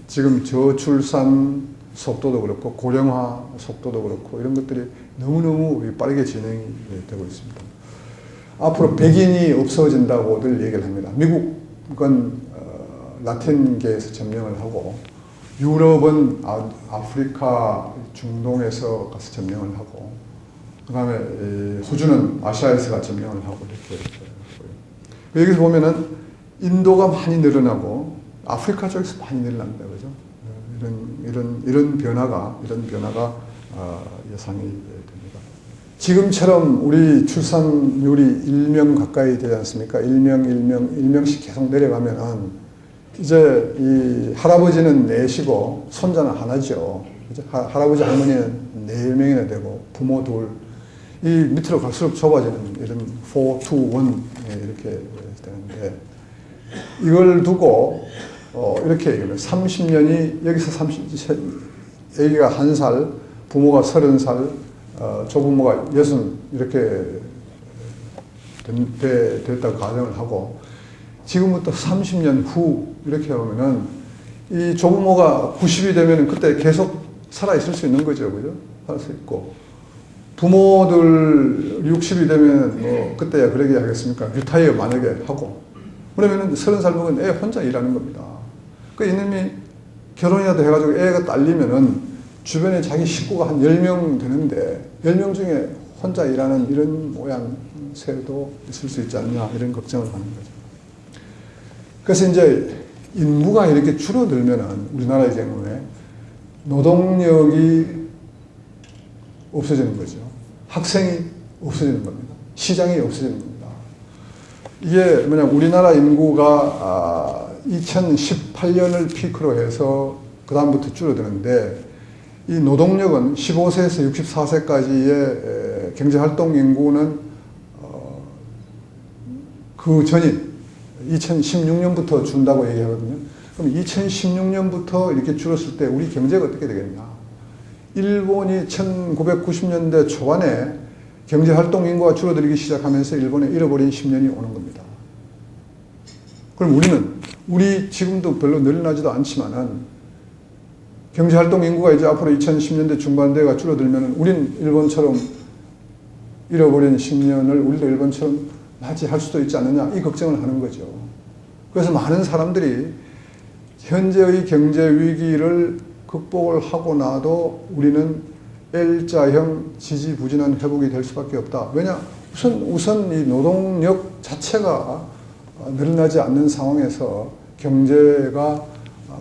지금 저출산 속도도 그렇고 고령화 속도도 그렇고 이런 것들이 너무너무 빠르게 진행이 되고 있습니다. 앞으로 백인이 없어진다고들 얘기를 합니다. 미국은 라틴계에서 점령을 하고 유럽은 아프리카 중동에서 가서 점령을 하고 그 다음에 호주는 아시아에서 점령을 하고 이렇게 보여요. 여기서 보면은 인도가 많이 늘어나고 아프리카 쪽에서 많이 늘어납니다. 그죠? 이런 변화가 예상이 됩니다. 지금처럼 우리 출산율이 1명 가까이 되지 않습니까? 1명씩 계속 내려가면은 이제 이 할아버지는 넷이고 손자는 하나죠. 그죠? 할아버지 할머니는 4명이나 되고 부모 둘. 이 밑으로 갈수록 좁아지는 이런 4, 2, 1 이렇게 되는데 이걸 두고 이렇게 얘기하면 30년이 여기서 애기가 1살, 부모가 30살, 조부모가 60 이렇게 됐다고 가정을 하고 지금부터 30년 후 이렇게 하면은 이 조부모가 90이 되면 그때 계속 살아 있을 수 있는 거죠, 그죠? 살 수 있고 부모들 60이 되면 그때야 그러게 하겠습니까? 리타이어 만약에 하고 그러면은 30살 먹은 애 혼자 일하는 겁니다. 그 이놈이 결혼이라도 해가지고 애가 딸리면은 주변에 자기 식구가 한 10명 되는데 10명 중에 혼자 일하는 이런 모양새도 있을 수 있지 않냐 이런 걱정을 하는 거죠. 그래서 이제 인구가 이렇게 줄어들면은 우리나라의 경우에 노동력이 없어지는 거죠. 학생이 없어지는 겁니다. 시장이 없어지는 겁니다. 이게 뭐냐면 우리나라 인구가 2018년을 피크로 해서 그 다음부터 줄어드는데 이 노동력은 15세에서 64세까지의 경제활동 인구는 그 전인 2016년부터 준다고 얘기하거든요. 그럼 2016년부터 이렇게 줄었을 때 우리 경제가 어떻게 되겠냐. 일본이 1990년대 초반에 경제활동 인구가 줄어들기 시작하면서 일본에 잃어버린 10년이 오는 겁니다. 그럼 우리 지금도 별로 늘어나지도 않지만은 경제활동 인구가 이제 앞으로 2010년대 중반대가 줄어들면 우린 일본처럼 잃어버린 10년을 우리도 일본처럼 맞이할 수도 있지 않느냐 이 걱정을 하는 거죠. 그래서 많은 사람들이 현재의 경제 위기를 극복을 하고 나도 우리는 L자형 지지부진한 회복이 될 수밖에 없다. 왜냐? 우선 이 노동력 자체가 늘어나지 않는 상황에서 경제가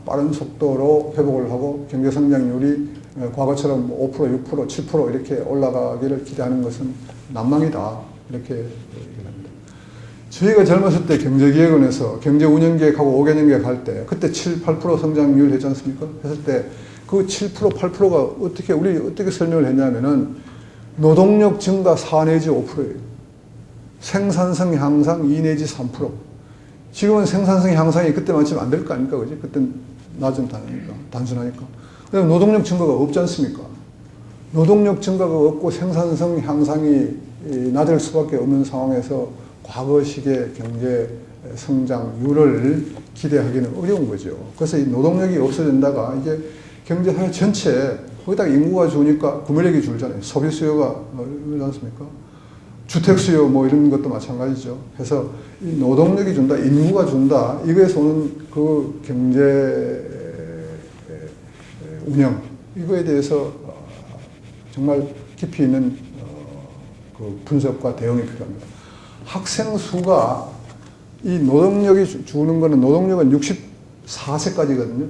빠른 속도로 회복을 하고 경제 성장률이 과거처럼 5%, 6%, 7% 이렇게 올라가기를 기대하는 것은 난망이다. 이렇게 얘기를 합니다. 저희가 젊었을 때 경제기획원에서 경제운영계획하고 5개년계획 할 때 그때 7, 8% 성장률 했지 않습니까? 했을 때 그 7%, 8%가 우리 어떻게 설명을 했냐면은 노동력 증가 4 내지 5%예요. 생산성 향상 2 내지 3%. 지금은 생산성 향상이 그때만큼 안 될 거 아닙니까? 그지? 그땐 낮은 단순하니까. 그다음에 노동력 증가가 없지 않습니까? 노동력 증가가 없고 생산성 향상이 낮을 수밖에 없는 상황에서 과거식의 경제 성장률을 기대하기는 어려운 거죠. 그래서 이 노동력이 없어진다가 이게 경제사회 전체 거기다가 인구가 줄으니까 구매력이 줄잖아요. 소비 수요가 늘지 않습니까? 주택 수요 뭐 이런 것도 마찬가지죠. 그래서 이 노동력이 준다, 인구가 준다, 이거에서 오는 그 경제 운영, 이거에 대해서 정말 깊이 있는 그 분석과 대응이 필요합니다. 학생 수가 이 노동력이 죽는 거는 노동력은 64세까지거든요.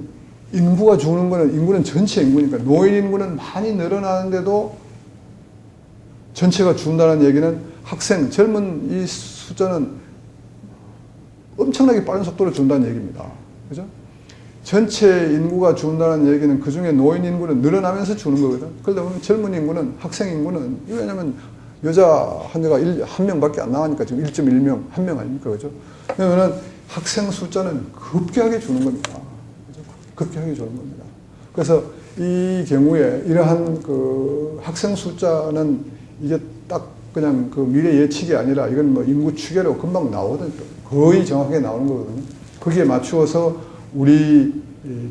인구가 죽는 거는 인구는 전체 인구니까 노인 인구는 많이 늘어나는데도 전체가 죽는다는 얘기는 학생, 젊은 이 숫자는 엄청나게 빠른 속도로 준다는 얘기입니다. 그죠? 전체 인구가 죽는다는 얘기는 그 중에 노인 인구는 늘어나면서 죽는 거거든. 그러다 보면 젊은 인구는, 학생 인구는, 왜냐면 여자 환자가 한 명밖에 안 나가니까 지금 1.1명, 한 명 아닙니까? 그죠? 그러면은 학생 숫자는 급격하게 주는 겁니다. 그죠? 급격하게 주는 겁니다. 그래서 이 경우에 이러한 그 학생 숫자는 이게 딱 그냥 그 미래 예측이 아니라 이건 뭐 인구 추계로 금방 나오거든요. 거의 정확하게 나오는 거거든요. 거기에 맞추어서 우리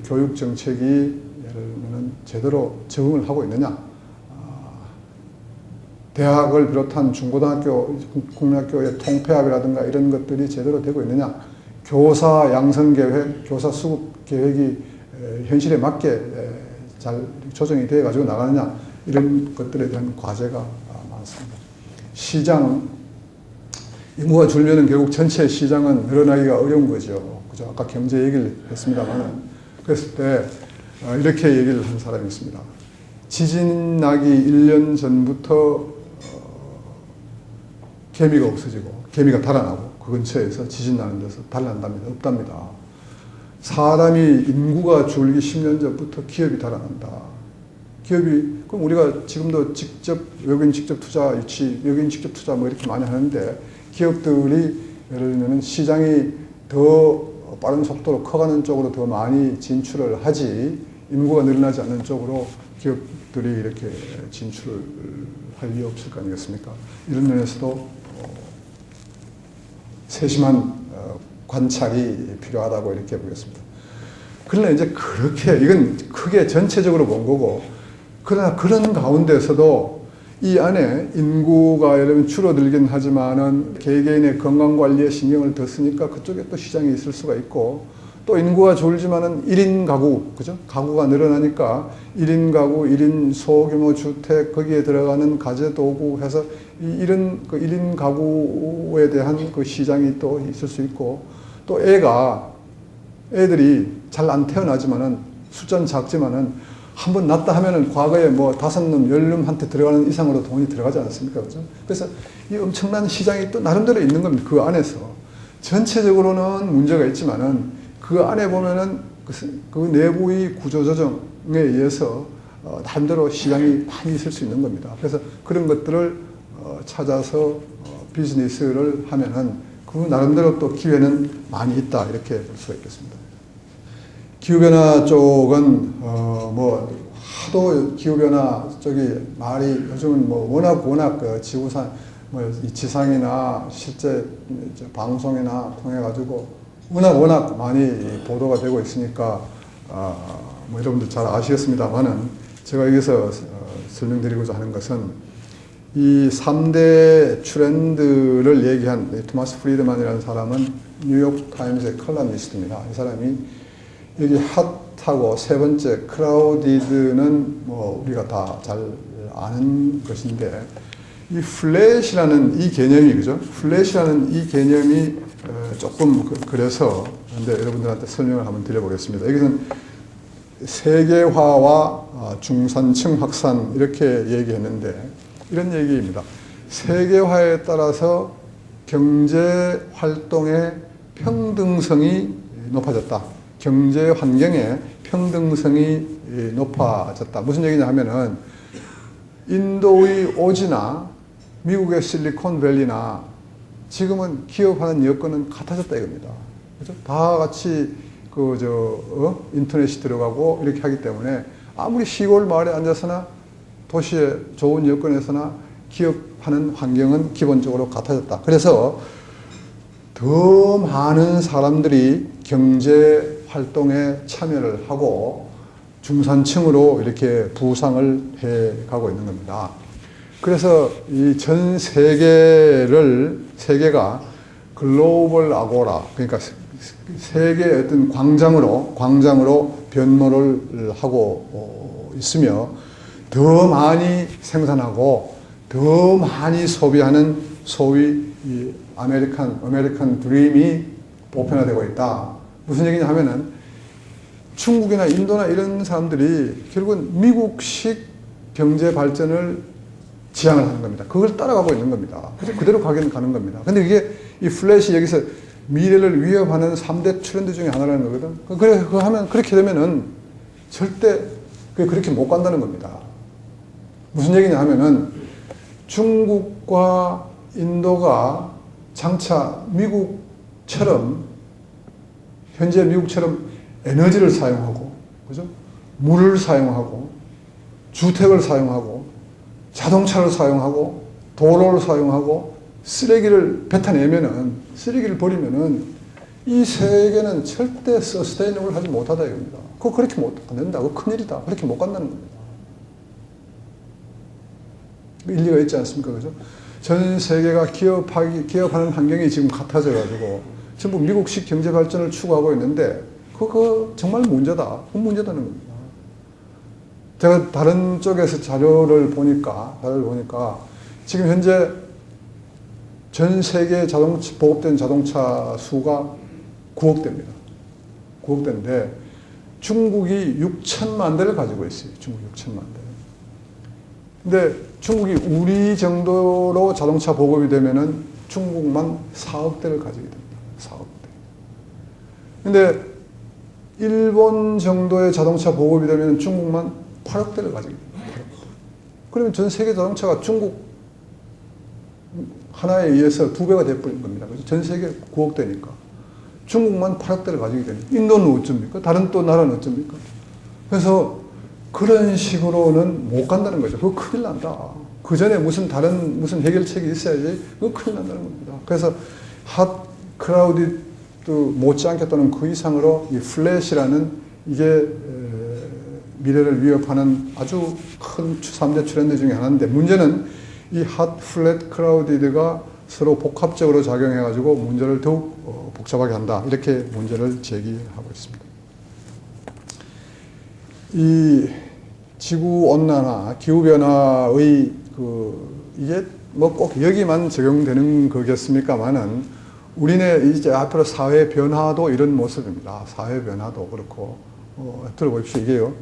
교육 정책이 예를 들면 제대로 적응을 하고 있느냐. 대학을 비롯한 중고등학교, 국민학교의 통폐합이라든가 이런 것들이 제대로 되고 있느냐. 교사 양성계획, 교사 수급계획이 현실에 맞게 잘 조정이 되어 가지고 나가느냐. 이런 것들에 대한 과제가 많습니다. 시장, 인구가 줄면은 결국 전체 시장은 늘어나기가 어려운 거죠. 그죠? 아까 경제 얘기를 했습니다만은. 그랬을 때 이렇게 얘기를 한 사람이 있습니다. 지진 나기 1년 전부터 개미가 없어지고, 개미가 달아나고, 그 근처에서 지진 나는 데서 달아난답니다. 없답니다. 사람이 인구가 줄기 10년 전부터 기업이 달아난다. 기업이, 그럼 우리가 지금도 직접, 외국인 직접 투자 유치, 외국인 직접 투자 뭐 이렇게 많이 하는데, 기업들이 예를 들면 시장이 더 빠른 속도로 커가는 쪽으로 더 많이 진출을 하지, 인구가 늘어나지 않는 쪽으로 기업들이 이렇게 진출을 할 이유 없을 거 아니겠습니까? 이런 면에서도 세심한 관찰이 필요하다고 이렇게 보겠습니다. 그러나 이제 그렇게, 이건 크게 전체적으로 본 거고, 그러나 그런 가운데서도 이 안에 인구가 예를 들면 줄어들긴 하지만은 개개인의 건강관리에 신경을 더 쓰니까 그쪽에 또 시장이 있을 수가 있고, 또 인구가 줄지만은 1인 가구, 그죠? 가구가 늘어나니까 1인 가구, 1인 소규모 주택, 거기에 들어가는 가재도구 해서 이런 그 1인 가구에 대한 그 시장이 또 있을 수 있고, 또 애들이 잘 안 태어나지만은 숫자는 작지만은 한번 났다 하면은 과거에 뭐 5놈, 10놈한테 들어가는 이상으로 돈이 들어가지 않습니까? 그죠? 그래서 이 엄청난 시장이 또 나름대로 있는 겁니다. 그 안에서. 전체적으로는 문제가 있지만은 그 안에 보면은 그 내부의 구조조정에 의해서 나름대로 시장이 많이 있을 수 있는 겁니다. 그래서 그런 것들을 찾아서 비즈니스를 하면은 그 나름대로 또 기회는 많이 있다. 이렇게 볼 수가 있겠습니다. 기후변화 쪽은 뭐 하도 기후변화 쪽이 말이 요즘은 뭐 워낙 그 지구상 뭐 이 지상이나 실제 방송이나 통해 가지고 워낙 많이 보도가 되고 있으니까 뭐 여러분들 잘 아시겠습니다만은 제가 여기서 설명드리고자 하는 것은 이 3대 트렌드를 얘기한 토마스 프리드만이라는 사람은 뉴욕 타임즈의 컬럼니스트입니다. 이 사람이 여기 핫하고 세 번째 크라우디드는 뭐 우리가 다 잘 아는 것인데 이 플랫이라는 이 개념이 그죠? 플랫이라는 이 개념이 조금 그래서 근데 여러분들한테 설명을 한번 드려보겠습니다. 여기서는 세계화와 중산층 확산 이렇게 얘기했는데 이런 얘기입니다. 세계화에 따라서 경제 활동의 평등성이 높아졌다. 경제 환경의 평등성이 높아졌다. 무슨 얘기냐 하면은 인도의 오지나 미국의 실리콘밸리나 지금은 기업하는 여건은 같아졌다 이겁니다. 그죠? 다 같이 인터넷이 들어가고 이렇게 하기 때문에 아무리 시골 마을에 앉아서나 도시의 좋은 여건에서나 기업하는 환경은 기본적으로 같아졌다. 그래서 더 많은 사람들이 경제 활동에 참여를 하고 중산층으로 이렇게 부상을 해 가고 있는 겁니다. 그래서 이 전 세계가 글로벌 아고라, 그러니까 세계의 어떤 광장으로 변모를 하고 있으며 더 많이 생산하고 더 많이 소비하는 소위 이 아메리칸 드림이 보편화되고 있다. 무슨 얘기냐 하면은 중국이나 인도나 이런 사람들이 결국은 미국식 경제 발전을 지향을 하는 겁니다. 그걸 따라가고 있는 겁니다. 그래서 그대로 가는 겁니다. 근데 이게 이 플랫이 여기서 미래를 위협하는 3대 트렌드 중에 하나라는 거거든. 그렇게 되면은 절대 그렇게 못 간다는 겁니다. 무슨 얘기냐 하면은 중국과 인도가 장차 현재 미국처럼 에너지를 사용하고, 그죠? 물을 사용하고, 주택을 사용하고, 자동차를 사용하고, 도로를 사용하고, 쓰레기를 버리면은 이 세계는 절대 서스테이너블 하지 못하다 이겁니다. 그거 그렇게 안 된다. 그거 큰일이다. 그렇게 못 간다는 겁니다. 일리가 있지 않습니까? 그죠? 전 세계가 기업하는 환경이 지금 같아져 가지고 전부 미국식 경제 발전을 추구하고 있는데 그거 정말 문제다. 그 문제다는 겁니다. 제가 다른 쪽에서 자료를 보니까 지금 현재 전 세계 보급된 자동차 수가 9억 대입니다. 9억 대인데 중국이 6천만 대를 가지고 있어요. 중국 6천만 대. 근데 중국이 우리 정도로 자동차 보급이 되면은 중국만 4억 대를 가지게 됩니다. 4억 대. 근데 일본 정도의 자동차 보급이 되면 중국만 8억 대를 가지게 됩니다. 8억 대. 그러면 전 세계 자동차가 중국 하나에 의해서 2배가 돼버린 겁니다. 그래서 전 세계 9억 대니까. 중국만 8억 대를 가지게 됩니다. 인도는 어쩝니까? 다른 또 나라는 어쩝니까? 그래서 그런 식으로는 못 간다는 거죠. 그거 큰일 난다. 그 전에 무슨 해결책이 있어야지. 그거 큰일 난다는 겁니다. 그래서 크라우디드 못지않게 또는 그 이상으로 이 플랫이라는 이게 미래를 위협하는 아주 큰 3대 트렌드 중에 하나인데 문제는 이 플랫, 크라우디드가 서로 복합적으로 작용해가지고 문제를 더욱 복잡하게 한다. 이렇게 문제를 제기하고 있습니다. 이 지구온난화, 기후변화의 이게 뭐 꼭 여기만 적용되는 거겠습니까만은 우리네 이제 앞으로 사회 변화도 이런 모습입니다. 사회 변화도 그렇고, 들어보십시오. 이게요.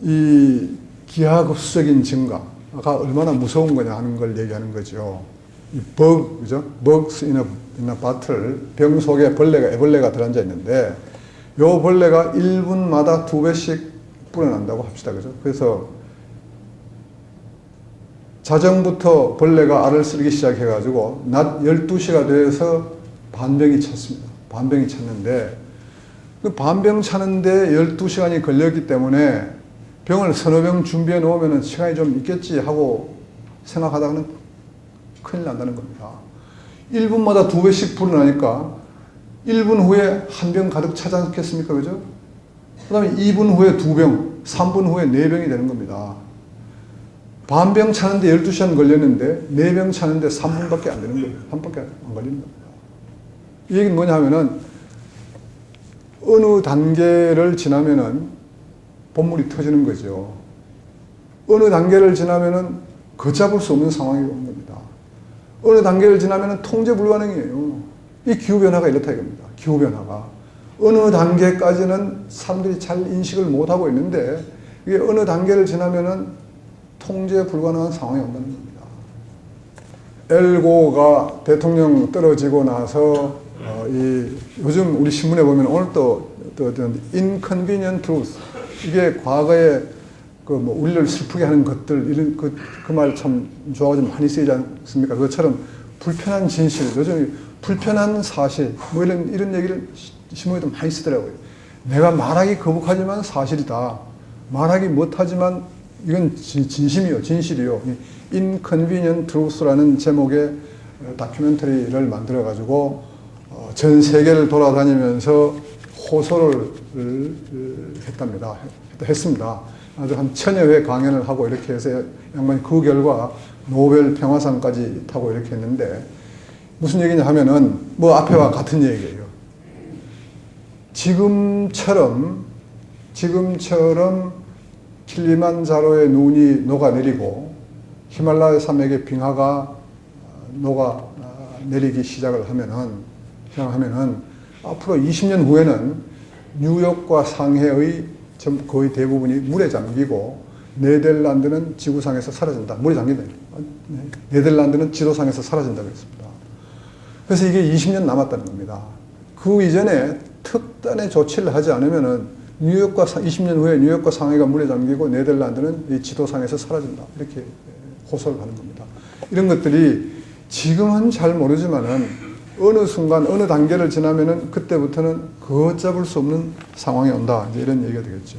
이 기하급수적인 증가가 얼마나 무서운 거냐 하는 걸 얘기하는 거죠. 이 버그, 그죠? Bugs in a bottle, 병 속에 애벌레가 들어앉아 있는데, 요 벌레가 1분마다 2배씩 불어난다고 합시다. 그죠? 그래서 자정부터 벌레가 알을 쓸기 시작해가지고, 낮 12시가 돼서 반병이 찼습니다. 반병이 찼는데, 그 반병 차는데 12시간이 걸렸기 때문에 병을 서너 병 준비해 놓으면 시간이 좀 있겠지 하고 생각하다가는 큰일 난다는 겁니다. 1분마다 2배씩 불어나니까 1분 후에 한 병 가득 차지 않겠습니까? 그죠? 그 다음에 2분 후에 2병, 3분 후에 4병이 되는 겁니다. 반병 차는데 12시간 걸렸는데 4병 차는데 3분밖에 안 되는 거예요. 3분밖에 안 걸리는 겁니다. 이 얘기는 뭐냐 하면은 어느 단계를 지나면은 본물이 터지는 거죠. 어느 단계를 지나면은 걷잡을 수 없는 상황이 오는 겁니다. 어느 단계를 지나면은 통제 불가능이에요. 이 기후변화가 이렇다 이겁니다. 기후변화가. 어느 단계까지는 사람들이 잘 인식을 못하고 있는데, 이게 어느 단계를 지나면은 통제 불가능한 상황이 온다는 겁니다. 엘고가 대통령 떨어지고 나서, 요즘 우리 신문에 보면 오늘 또 inconvenient truth. 이게 과거에 우리를 슬프게 하는 것들, 이런 그 말 참 좋아가지고 많이 쓰이지 않습니까? 그것처럼 불편한 진실, 요즘 불편한 사실, 뭐 이런 얘기를 신문에도 많이 쓰더라고요. 내가 말하기 거북하지만 사실이다. 말하기 못하지만 이건 진심이요, 진실이요. inconvenient truth라는 제목의 다큐멘터리를 만들어가지고 전 세계를 돌아다니면서 호소를 했습니다. 아주 한 1000여 회 강연을 하고 이렇게 해서 양반이 그 결과 노벨 평화상까지 타고 이렇게 했는데, 무슨 얘기냐 하면은 뭐 앞에와 같은 얘기예요. 지금처럼 킬리만자로의 눈이 녹아내리고 히말라야 산맥의 빙하가 녹아내리기 시작을 하면은 앞으로 20년 후에는 뉴욕과 상해의 거의 대부분이 물에 잠기고 네덜란드는 지구상에서 사라진다. 물에 잠긴다. 네덜란드는 지도상에서 사라진다고 했습니다. 그래서 이게 20년 남았다는 겁니다. 그 이전에 특단의 조치를 하지 않으면은 20년 후에 뉴욕과 상해가 물에 잠기고 네덜란드는 이 지도상에서 사라진다. 이렇게 호소를 하는 겁니다. 이런 것들이 지금은 잘 모르지만은 어느 순간, 어느 단계를 지나면은 그때부터는 걷잡을 수 없는 상황이 온다. 이제 이런 얘기가 되겠죠.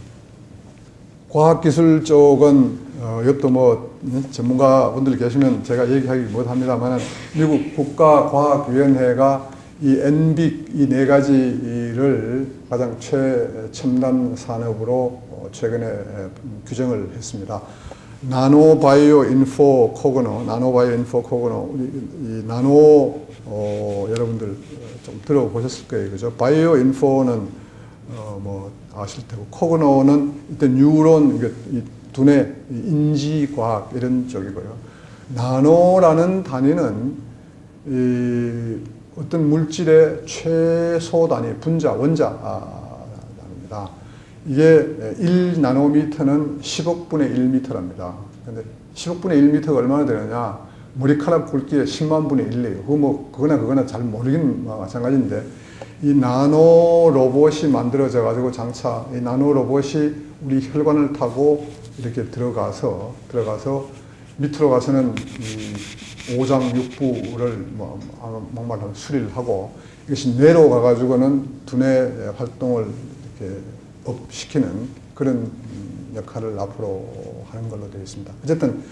과학기술 쪽은, 이것도 전문가분들 계시면 제가 얘기하기 못합니다만, 미국 국가과학위원회가 이 NBIC 이 4가지를 가장 최첨단 산업으로 최근에 규정을 했습니다. 나노바이오 인포 코그노, 이 나노, 여러분들 좀 들어보셨을 거예요. 그죠? 바이오 인포는, 아실 테고, 코그노는 일단 뉴런, 이 두뇌, 인지과학, 이런 쪽이고요. 나노라는 단위는, 어떤 물질의 최소 단위, 분자, 원자, 단위입니다. 이게 1나노미터는 10억분의 1미터랍니다. 근데 10억분의 1미터가 얼마나 되느냐? 머리카락 굵기의 10만 분의 1이에요. 그거나 잘 모르긴 마찬가지인데, 이 나노 로봇이 만들어져 가지고 장차 이 나노 로봇이 우리 혈관을 타고 이렇게 들어가서 밑으로 가서는 이 오장육부를 막말하면 수리를 하고, 이것이 뇌로 가가지고는 두뇌 활동을 이렇게 업시키는 그런 역할을 앞으로 하는 걸로 되어 있습니다. 어쨌든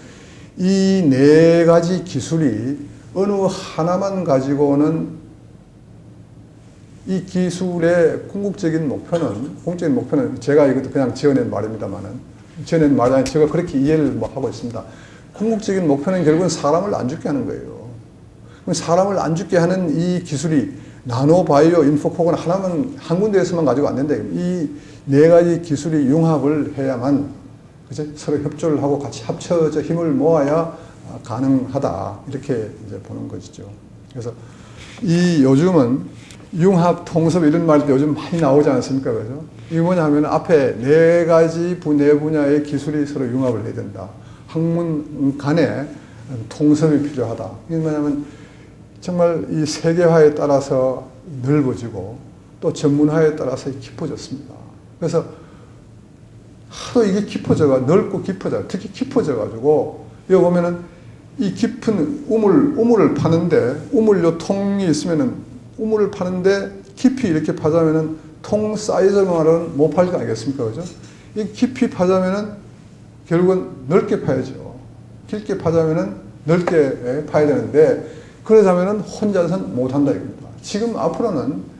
이 4가지 기술이 어느 하나만 가지고는, 이 기술의 궁극적인 목표는 제가 이것도 그냥 지어낸 말입니다만은, 지어낸 말이 아니라 제가 그렇게 이해를 하고 있습니다. 궁극적인 목표는 결국은 사람을 안 죽게 하는 거예요. 사람을 안 죽게 하는 이 기술이 나노바이오 인포코는 하나만, 한 군데에서만 가지고 안 된다. 이 4가지 기술이 융합을 해야만, 그죠? 서로 협조를 하고 같이 합쳐져 힘을 모아야 가능하다. 이렇게 이제 보는 것이죠. 그래서 요즘은 융합, 통섭 이런 말도 요즘 많이 나오지 않습니까? 그죠? 이게 뭐냐 하면 앞에 네 분야의 기술이 서로 융합을 해야 된다. 학문 간에 통섭이 필요하다. 이게 뭐냐면 정말 이 세계화에 따라서 넓어지고 또 전문화에 따라서 깊어졌습니다. 그래서 하도 이게 넓고 깊어져, 특히 깊어져가지고, 여기 보면은 이 깊은 우물을 파는데, 우물요 통이 있으면은, 우물을 파는데 깊이 이렇게 파자면은 통 사이즈만은 못 팔 거 아니겠습니까? 그죠? 이 깊이 파자면은 결국은 넓게 파야죠. 깊게 파자면은 넓게 파야 되는데, 그러자면은 혼자서는 못 한다 이겁니다. 지금 앞으로는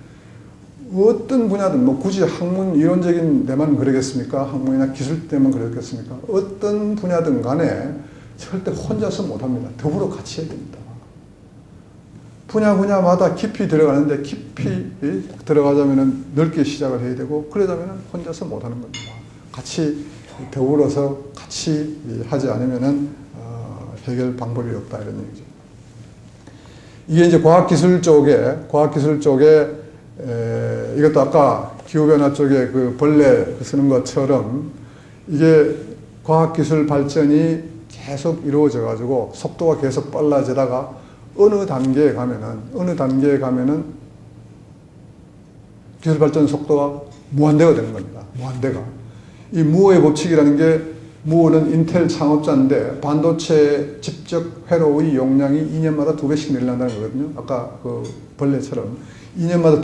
어떤 분야든 뭐 굳이 학문 이론적인 데만 그러겠습니까? 학문이나 기술 때만 그러겠습니까? 어떤 분야든 간에 절대 혼자서 못합니다. 더불어 같이 해야 됩니다. 분야마다 깊이 들어가는데 깊이 들어가자면 넓게 시작을 해야 되고 그러자면 혼자서 못하는 겁니다. 같이 더불어서 같이 하지 않으면 해결 방법이 없다 이런 얘기죠. 이게 이제 과학기술 쪽에 이것도 아까 기후변화 쪽에 그 벌레 쓰는 것처럼 이게 과학기술 발전이 계속 이루어져 가지고 속도가 계속 빨라지다가 어느 단계에 가면은 기술 발전 속도가 무한대가 되는 겁니다. 무한대가. 이 무어의 법칙이라는 게 무어는 인텔 창업자인데 반도체 집적 회로의 용량이 2년마다 2배씩 늘어난다는 거거든요. 아까 그 벌레처럼 2년마다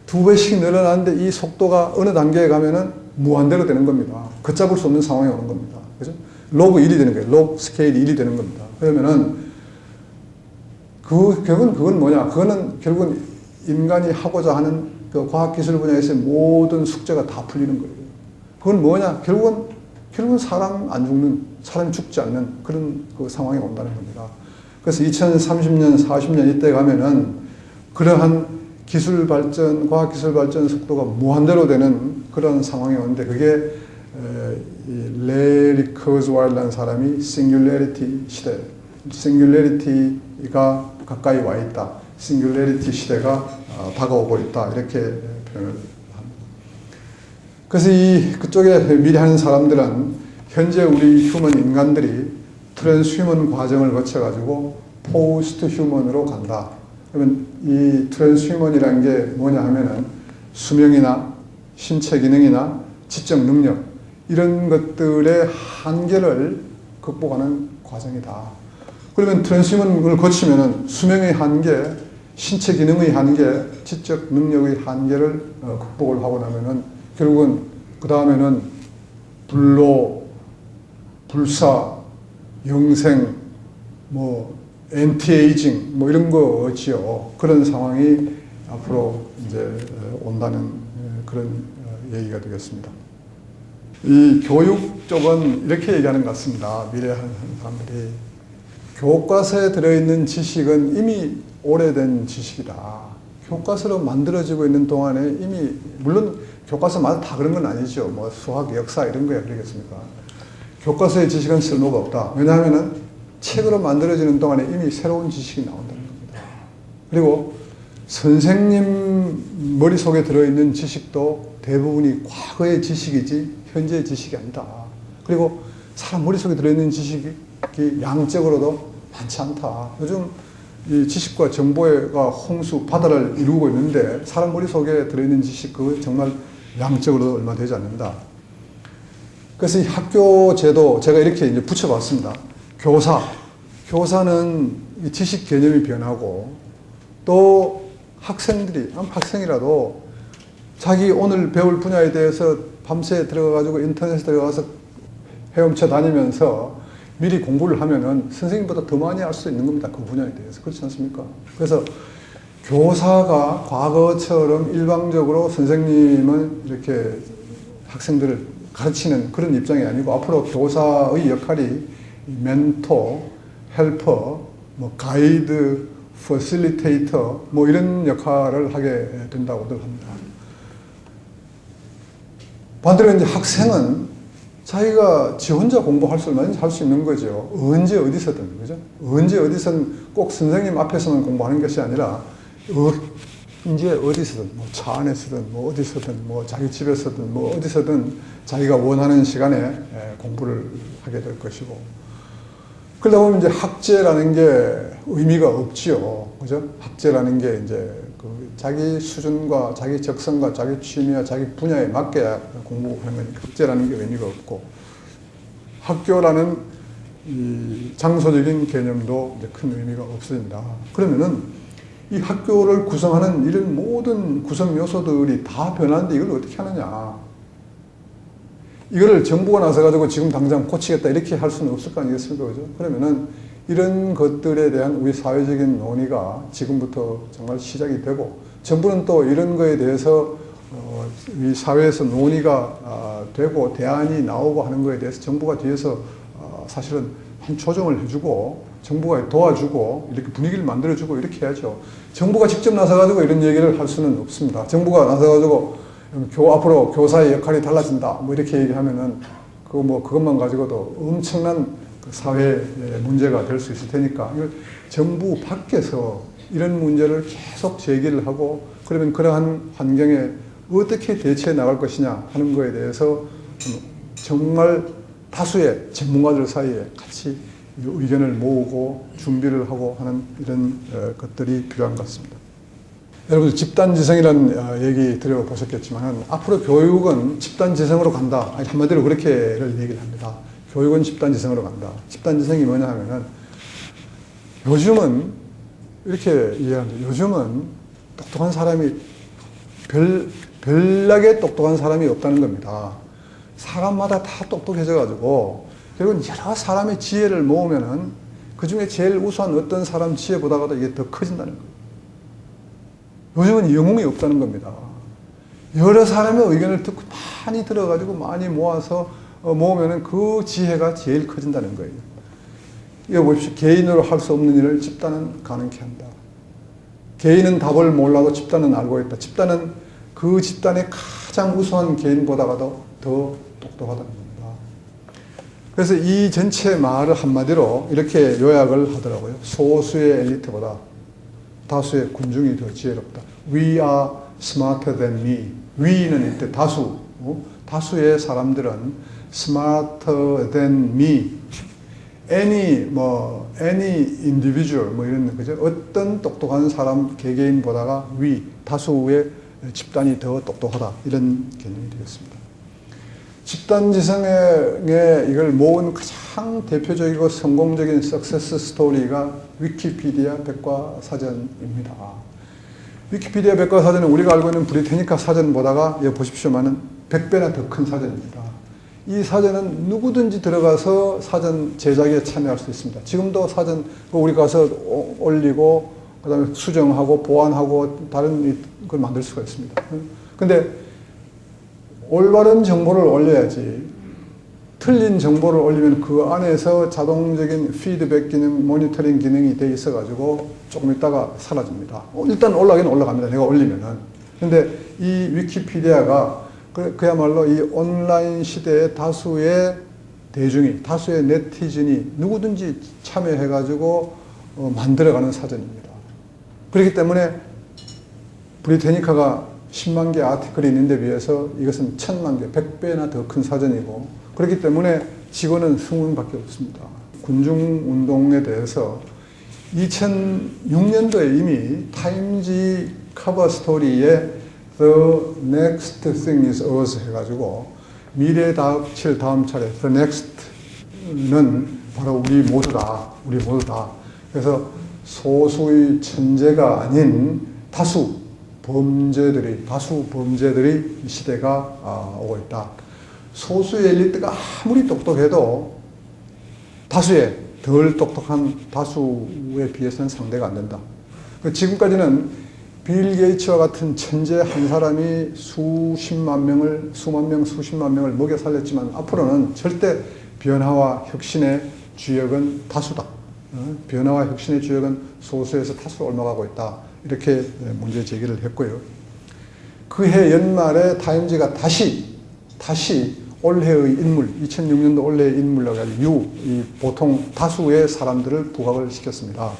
2배씩 늘어나는데 이 속도가 어느 단계에 가면은 무한대로 되는 겁니다. 걷잡을 수 없는 상황이 오는 겁니다. 그죠? 로그 1이 되는 거예요. 로그 스케일이 1이 되는 겁니다. 그러면은 결국은 그건 뭐냐? 그거는 결국은 인간이 하고자 하는 그 과학기술 분야에서의 모든 숙제가 다 풀리는 거예요. 그건 뭐냐? 결국은 사람이 죽지 않는 그런 그 상황이 온다는 겁니다. 그래서 2030년, 40년 이때 가면은 그러한 기술 발전, 과학기술 발전 속도가 무한대로 되는 그런 상황이 오는데 그게 레리 커즈와일라는 사람이 싱귤레리티 시대, 싱귤레리티가 가까이 와 있다. 싱귤레리티 시대가 다가오고 있다. 이렇게 표현을 합니다. 그래서 그쪽에 미리 하는 사람들은 현재 우리 휴먼 인간들이 트랜스휴먼 과정을 거쳐가지고 포스트 휴먼으로 간다. 그러면 이 트랜스휴먼이라는 게 뭐냐 하면은 수명이나 신체 기능이나 지적 능력 이런 것들의 한계를 극복하는 과정이다. 그러면 트랜스휴먼을 거치면은 수명의 한계, 신체 기능의 한계, 지적 능력의 한계를 극복을 하고 나면은 결국은 그 다음에는 불로, 불사, 영생, 엔티에이징 이런 거지요. 그런 상황이 앞으로 이제 온다는 그런 얘기가 되겠습니다. 이 교육 쪽은 이렇게 얘기하는 것 같습니다. 미래하는 사람들이. 교과서에 들어있는 지식은 이미 오래된 지식이다. 교과서로 만들어지고 있는 동안에 이미, 물론 교과서마다 다 그런 건 아니죠. 수학, 역사 이런 거야 그러겠습니까? 교과서의 지식은 쓸모가 없다. 왜냐하면은 책으로 만들어지는 동안에 이미 새로운 지식이 나온다는 겁니다. 그리고 선생님 머릿속에 들어있는 지식도 대부분이 과거의 지식이지 현재의 지식이 아니다. 그리고 사람 머릿속에 들어있는 지식이 양적으로도 많지 않다. 요즘 이 지식과 정보가 홍수, 바다를 이루고 있는데 사람 머릿속에 들어있는 지식 그거 정말 양적으로도 얼마 되지 않는다. 그래서 이 학교 제도 제가 이렇게 이제 붙여봤습니다. 교사는 이 지식 개념이 변하고 또 학생이라도 자기 오늘 배울 분야에 대해서 밤새 들어가가지고 인터넷에 들어가서 헤엄쳐 다니면서 미리 공부를 하면은 선생님보다 더 많이 알 수 있는 겁니다. 그 분야에 대해서. 그렇지 않습니까? 그래서 교사가 과거처럼 일방적으로 선생님은 이렇게 학생들을 가르치는 그런 입장이 아니고 앞으로 교사의 역할이 멘토, 헬퍼, 가이드, 퍼실리테이터 이런 역할을 하게 된다고들 합니다. 반대로 이제 학생은 자기가 지 혼자 공부할 수 얼마든지 할 수 있는 거죠. 언제 어디서든, 그죠? 언제 어디서든 꼭 선생님 앞에서만 공부하는 것이 아니라 이제 어디서든, 뭐 차 안에서든, 뭐 어디서든, 뭐 자기 집에서든, 뭐 어디서든 자기가 원하는 시간에 공부를 하게 될 것이고, 그러다 보면 이제 학제라는 게 의미가 없지요. 그죠? 학제라는 게 이제 그 자기 수준과 자기 적성과 자기 취미와 자기 분야에 맞게 공부하는 거니까 학제라는 게 의미가 없고, 학교라는 이 장소적인 개념도 이제 큰 의미가 없어진다. 그러면은 이 학교를 구성하는 이런 모든 구성 요소들이 다 변하는데 이걸 어떻게 하느냐. 이거를 정부가 나서가지고 지금 당장 고치겠다 이렇게 할 수는 없을 거 아니겠습니까? 그죠? 그러면은 이런 것들에 대한 우리 사회적인 논의가 지금부터 정말 시작이 되고, 정부는 또 이런 거에 대해서 이 사회에서 논의가 되고 대안이 나오고 하는 거에 대해서 정부가 뒤에서 사실은 한 조정을 해주고 정부가 도와주고 이렇게 분위기를 만들어주고 이렇게 해야죠. 정부가 직접 나서가지고 이런 얘기를 할 수는 없습니다. 정부가 나서가지고 앞으로 교사의 역할이 달라진다 뭐 이렇게 얘기하면은 그것만 가지고도 엄청난 사회 문제가 될 수 있을 테니까 이걸 정부 밖에서 이런 문제를 계속 제기를 하고, 그러면 그러한 환경에 어떻게 대처해 나갈 것이냐 하는 거에 대해서 정말 다수의 전문가들 사이에 같이 의견을 모으고 준비를 하고 하는 이런 것들이 필요한 것 같습니다. 여러분, 집단지성이라는 얘기 들어보셨겠지만 앞으로 교육은 집단지성으로 간다. 한마디로 그렇게를 얘기를 합니다. 교육은 집단지성으로 간다. 집단지성이 뭐냐 하면은 요즘은 이렇게 이해합니다. 요즘은 똑똑한 사람이 별나게 똑똑한 사람이 없다는 겁니다. 사람마다 다 똑똑해져가지고 결국은 여러 사람의 지혜를 모으면은 그 중에 제일 우수한 어떤 사람 지혜보다도 이게 더 커진다는 거예요. 요즘은 영웅이 없다는 겁니다. 여러 사람의 의견을 듣고 많이 들어가지고 많이 모아서 모으면은 그 지혜가 제일 커진다는 거예요. 이거 보십시오. 개인으로 할 수 없는 일을 집단은 가능케 한다. 개인은 답을 몰라도 집단은 알고 있다. 집단은 그 집단의 가장 우수한 개인보다도 더 똑똑하다는 겁니다. 그래서 이 전체 말을 한마디로 이렇게 요약을 하더라고요. 소수의 엘리트보다 다수의 군중이 더 지혜롭다. We are smarter than me. we는 이때 다수, 다수의 사람들은 smarter than me. any individual 이런 거죠. 어떤 똑똑한 사람 개개인보다가 we, 다수의 집단이 더 똑똑하다. 이런 개념이 되겠습니다. 집단지성에 이걸 모은 가장 대표적이고 성공적인 석세스 스토리가 위키피디아 백과사전입니다. 위키피디아 백과사전은 우리가 알고 있는 브리테니카 사전보다가 여기 보십시오만은 100배나 더 큰 사전입니다. 이 사전은 누구든지 들어가서 사전 제작에 참여할 수 있습니다. 지금도 사전 우리 가서 올리고 그다음에 수정하고 보완하고 다른 걸 만들 수가 있습니다. 근데 올바른 정보를 올려야지, 틀린 정보를 올리면 그 안에서 자동적인 피드백 기능, 모니터링 기능이 돼 있어가지고 조금 있다가 사라집니다. 일단 올라가긴 올라갑니다. 내가 올리면은. 근데 이 위키피디아가 그야말로 이 온라인 시대의 다수의 대중이, 다수의 네티즌이 누구든지 참여해가지고 만들어가는 사전입니다. 그렇기 때문에 브리테니카가 10만 개 아티클이 있는데 비해서 이것은 1000만 개, 100배나 더 큰 사전이고, 그렇기 때문에 직원은 20명밖에 없습니다. 군중운동에 대해서 2006년도에 이미 타임지 커버 스토리에 The next thing is us 해가지고 미래에 닥칠 다음 차례 The next는 바로 우리 모두다. 우리 모두다. 그래서 소수의 천재가 아닌 다수 범죄들이 이 시대가 오고 있다. 소수의 엘리트가 아무리 똑똑해도 다수의 덜 똑똑한 다수에 비해서는 상대가 안 된다. 지금까지는 빌 게이츠와 같은 천재 한 사람이 수만 명, 수십만 명을 먹여 살렸지만 앞으로는 절대 변화와 혁신의 주역은 다수다. 변화와 혁신의 주역은 소수에서 다수로 옮아가고 있다. 이렇게 문제 제기를 했고요. 그해 연말에 타임지가 다시 올해의 인물, 2006년도 올해의 인물로 가지고 이 보통 다수의 사람들을 부각을 시켰습니다.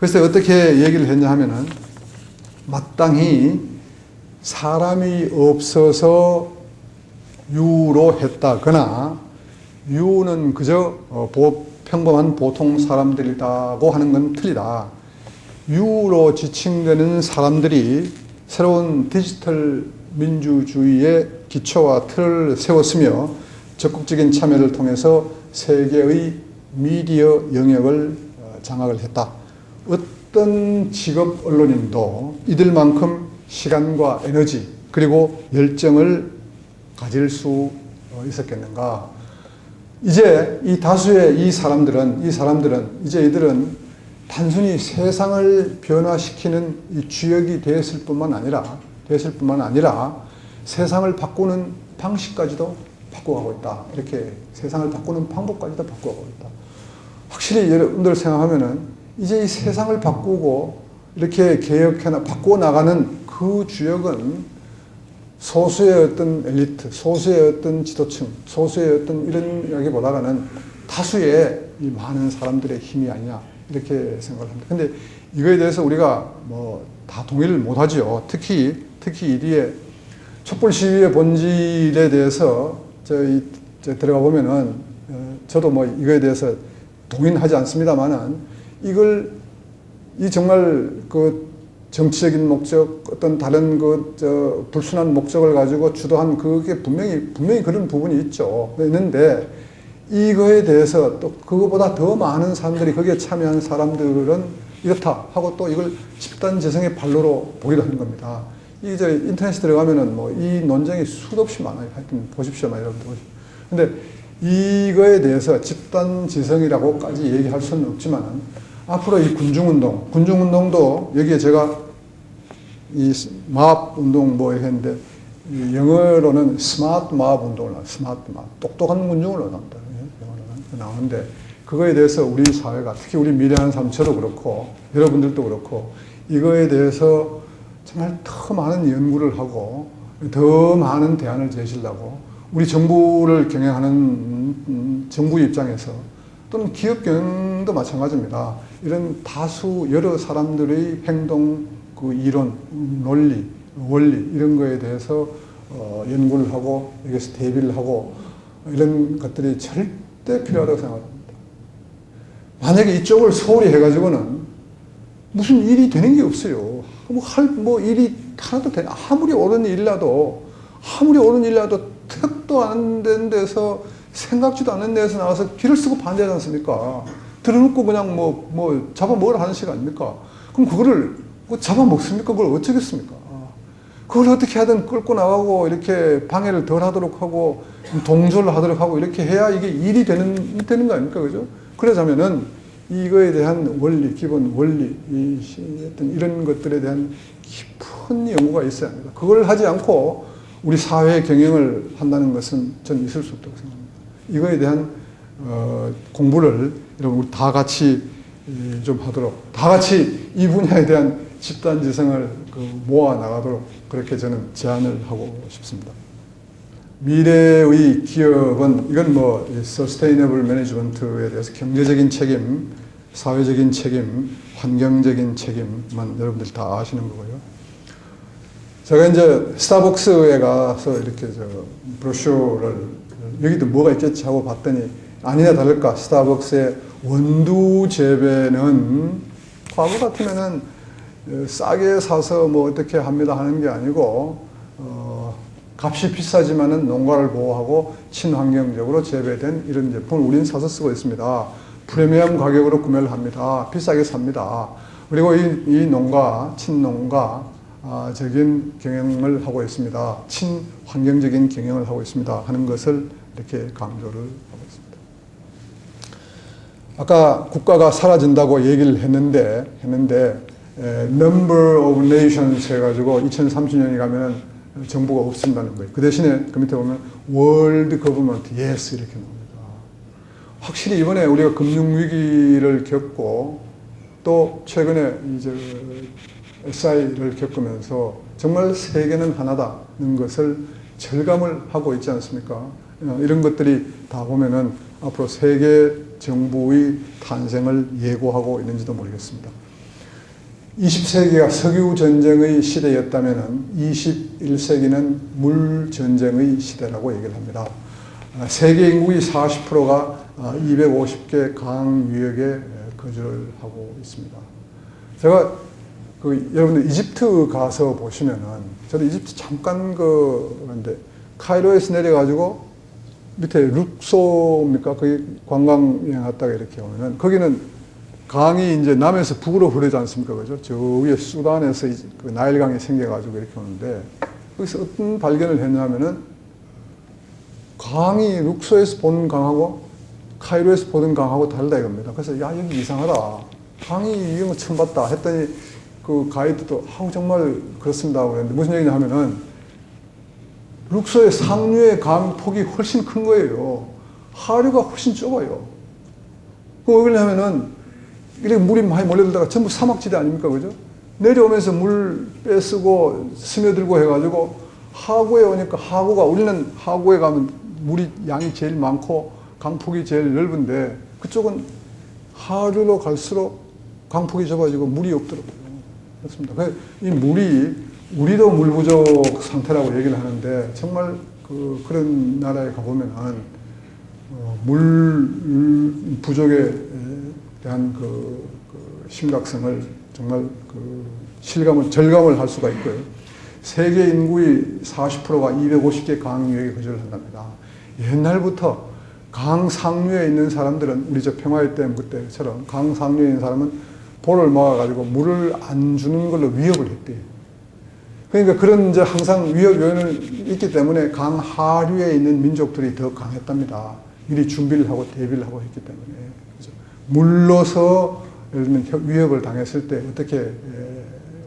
그래서 어떻게 얘기를 했냐 하면은 마땅히 사람이 없어서 유로 했다거나 유는 그저 평범한 보통 사람들이라고 하는 건 틀리다. 유로 지칭되는 사람들이 새로운 디지털 민주주의의 기초와 틀을 세웠으며 적극적인 참여를 통해서 세계의 미디어 영역을 장악을 했다. 어떤 직업 언론인도 이들만큼 시간과 에너지 그리고 열정을 가질 수 있었겠는가. 이제 이 다수의 이 사람들은 이제 이들은 단순히 세상을 변화시키는 이 주역이 되었을 뿐만 아니라 세상을 바꾸는 방식까지도 바꿔가고 있다. 이렇게 세상을 바꾸는 방법까지도 바꿔가고 있다. 확실히 여러분들 생각하면은 이제 이 세상을 바꾸고 이렇게 바꾸어 나가는 그 주역은 소수의 어떤 엘리트, 소수의 어떤 지도층, 소수의 어떤 이런 이야기보다는 다수의 이 많은 사람들의 힘이 아니냐 이렇게 생각을 합니다. 근데 이거에 대해서 우리가 뭐 다 동의를 못하죠. 특히 이 뒤에 촛불 시위의 본질에 대해서 들어가 보면은 저도 뭐 이거에 대해서 동의는 하지 않습니다만은 이 정말 그 정치적인 목적, 어떤 다른 불순한 목적을 가지고 주도한 그게 분명히 그런 부분이 있는데, 이거에 대해서 또 그거보다 더 많은 사람들이 거기에 참여한 사람들은 이렇다 하고 또 이걸 집단 재성의 발로로 보기도 하는 겁니다. 이제 인터넷에 들어가면은 뭐 이 논쟁이 수도 없이 많아요. 하여튼 보십시오, 여러분들. 근데 이거에 대해서 집단 지성이라고까지 얘기할 수는 없지만 앞으로 이 군중운동도 여기에 제가 이 마업 운동 뭐 했는데 영어로는 스마트 마업 운동을 똑똑한 군중을 나옵니다. 나오는데 그거에 대해서 우리 사회가 특히 우리 미래하는 사람 저도 그렇고 여러분들도 그렇고 이거에 대해서 정말 더 많은 연구를 하고 더 많은 대안을 제시하려고 우리 정부를 경영하는 정부 입장에서 또는 기업 경영도 마찬가지입니다. 이런 다수 여러 사람들의 행동, 그 이론, 논리, 원리 이런 거에 대해서 연구를 하고 여기서 대비를 하고 이런 것들이 절대 필요하다고 생각합니다. 만약에 이쪽을 소홀히 해가지고는 무슨 일이 되는 게 없어요. 일이 하나도 아무리 옳은 일이라도 택도 안 된 데서 생각지도 않는 데서 나와서 길을 쓰고 반대하지 않습니까? 들어놓고 그냥 잡아먹으라 하는 식 아닙니까? 그럼 그거를 잡아먹습니까? 그걸 어쩌겠습니까? 그걸 어떻게 하든 끌고 나가고 이렇게 방해를 덜 하도록 하고 동조를 하도록 하고 이렇게 해야 이게 일이 되는 거 아닙니까? 그죠? 그러자면은 이거에 대한 원리, 기본 원리, 어떤 이런 것들에 대한 깊은 연구가 있어야 합니다. 그걸 하지 않고 우리 사회 경영을 한다는 것은 전 있을 수 없다고 생각합니다. 이거에 대한 공부를 여러분 우리 다 같이 좀 하도록, 다 같이 이 분야에 대한 집단 지성을 모아 나가도록 그렇게 저는 제안을 하고 싶습니다. 미래의 기업은 이건 서스테이너블 매니지먼트에 대해서 경제적인 책임, 사회적인 책임, 환경적인 책임만 여러분들이 다 아시는 거고요. 제가 이제 스타벅스에 가서 이렇게 브로셔를 여기도 뭐가 있겠지 하고 봤더니 아니나 다를까 스타벅스의 원두 재배는 과거 같으면은 싸게 사서 어떻게 합니다 하는 게 아니고 값이 비싸지만은 농가를 보호하고 친환경적으로 재배된 이런 제품을 우리는 사서 쓰고 있습니다. 프리미엄 가격으로 구매를 합니다. 비싸게 삽니다. 그리고 이 농가, 친농가적인 경영을 하고 있습니다. 친환경적인 경영을 하고 있습니다. 하는 것을 이렇게 강조를 하고 있습니다. 아까 국가가 사라진다고 얘기를 했는데 number of nations 해가지고 2030년이 가면은 정부가 없앤다는 거예요. 그 대신에 그 밑에 보면 world government, yes 이렇게 나옵니다. 확실히 이번에 우리가 금융위기를 겪고 또 최근에 이제 SI를 겪으면서 정말 세계는 하나다는 것을 절감을 하고 있지 않습니까? 이런 것들이 다 보면은 앞으로 세계 정부의 탄생을 예고하고 있는지도 모르겠습니다. 20세기가 석유 전쟁의 시대였다면 21세기는 물 전쟁의 시대라고 얘기를 합니다. 세계 인구의 40%가 250개 강 유역에 거주를 하고 있습니다. 제가 여러분들 이집트 가서 보시면은, 저도 이집트 잠깐 그런데 카이로에서 내려가지고 밑에 룩소입니까? 거기 관광여행 갔다가 이렇게 오면은, 거기는 강이 이제 남에서 북으로 흐르지 않습니까? 그죠? 저 위에 수단에서 그 나일강이 생겨가지고 이렇게 오는데, 거기서 어떤 발견을 했냐면은, 강이 룩소에서 보는 강하고 카이로에서 보는 강하고 다르다 이겁니다. 그래서 야, 여기 이상하다. 강이 이런 거 처음 봤다 했더니 그 가이드도 정말 그렇습니다 그랬는데, 무슨 얘기냐 하면은 룩소의 상류의 강 폭이 훨씬 큰 거예요. 하류가 훨씬 좁아요. 왜 그러냐면은 이렇게 물이 많이 몰려들다가 전부 사막지대 아닙니까? 그죠? 내려오면서 물 빼쓰고 스며들고 해가지고 하구에 오니까, 우리는 하구에 가면 물이 양이 제일 많고 강폭이 제일 넓은데, 그쪽은 하류로 갈수록 강폭이 좁아지고 물이 없더라고요. 그렇습니다. 이 물이, 우리도 물 부족 상태라고 얘기를 하는데, 정말 그런 나라에 가보면은 물 부족에 대한 심각성을 정말 절감을 할 수가 있고요. 세계 인구의 40%가 250개 강 유역에 거주를 한답니다. 옛날부터 강 상류에 있는 사람들은, 우리 저 평화의 댐 그때처럼 강 상류에 있는 사람은 볼을 모아가지고 물을 안 주는 걸로 위협을 했대요. 그러니까 그런 이제 항상 위협 요인이 있기 때문에 강 하류에 있는 민족들이 더 강했답니다. 미리 준비를 하고 대비를 하고 했기 때문에. 그래서 물로서 예를 들면 위협을 당했을 때 어떻게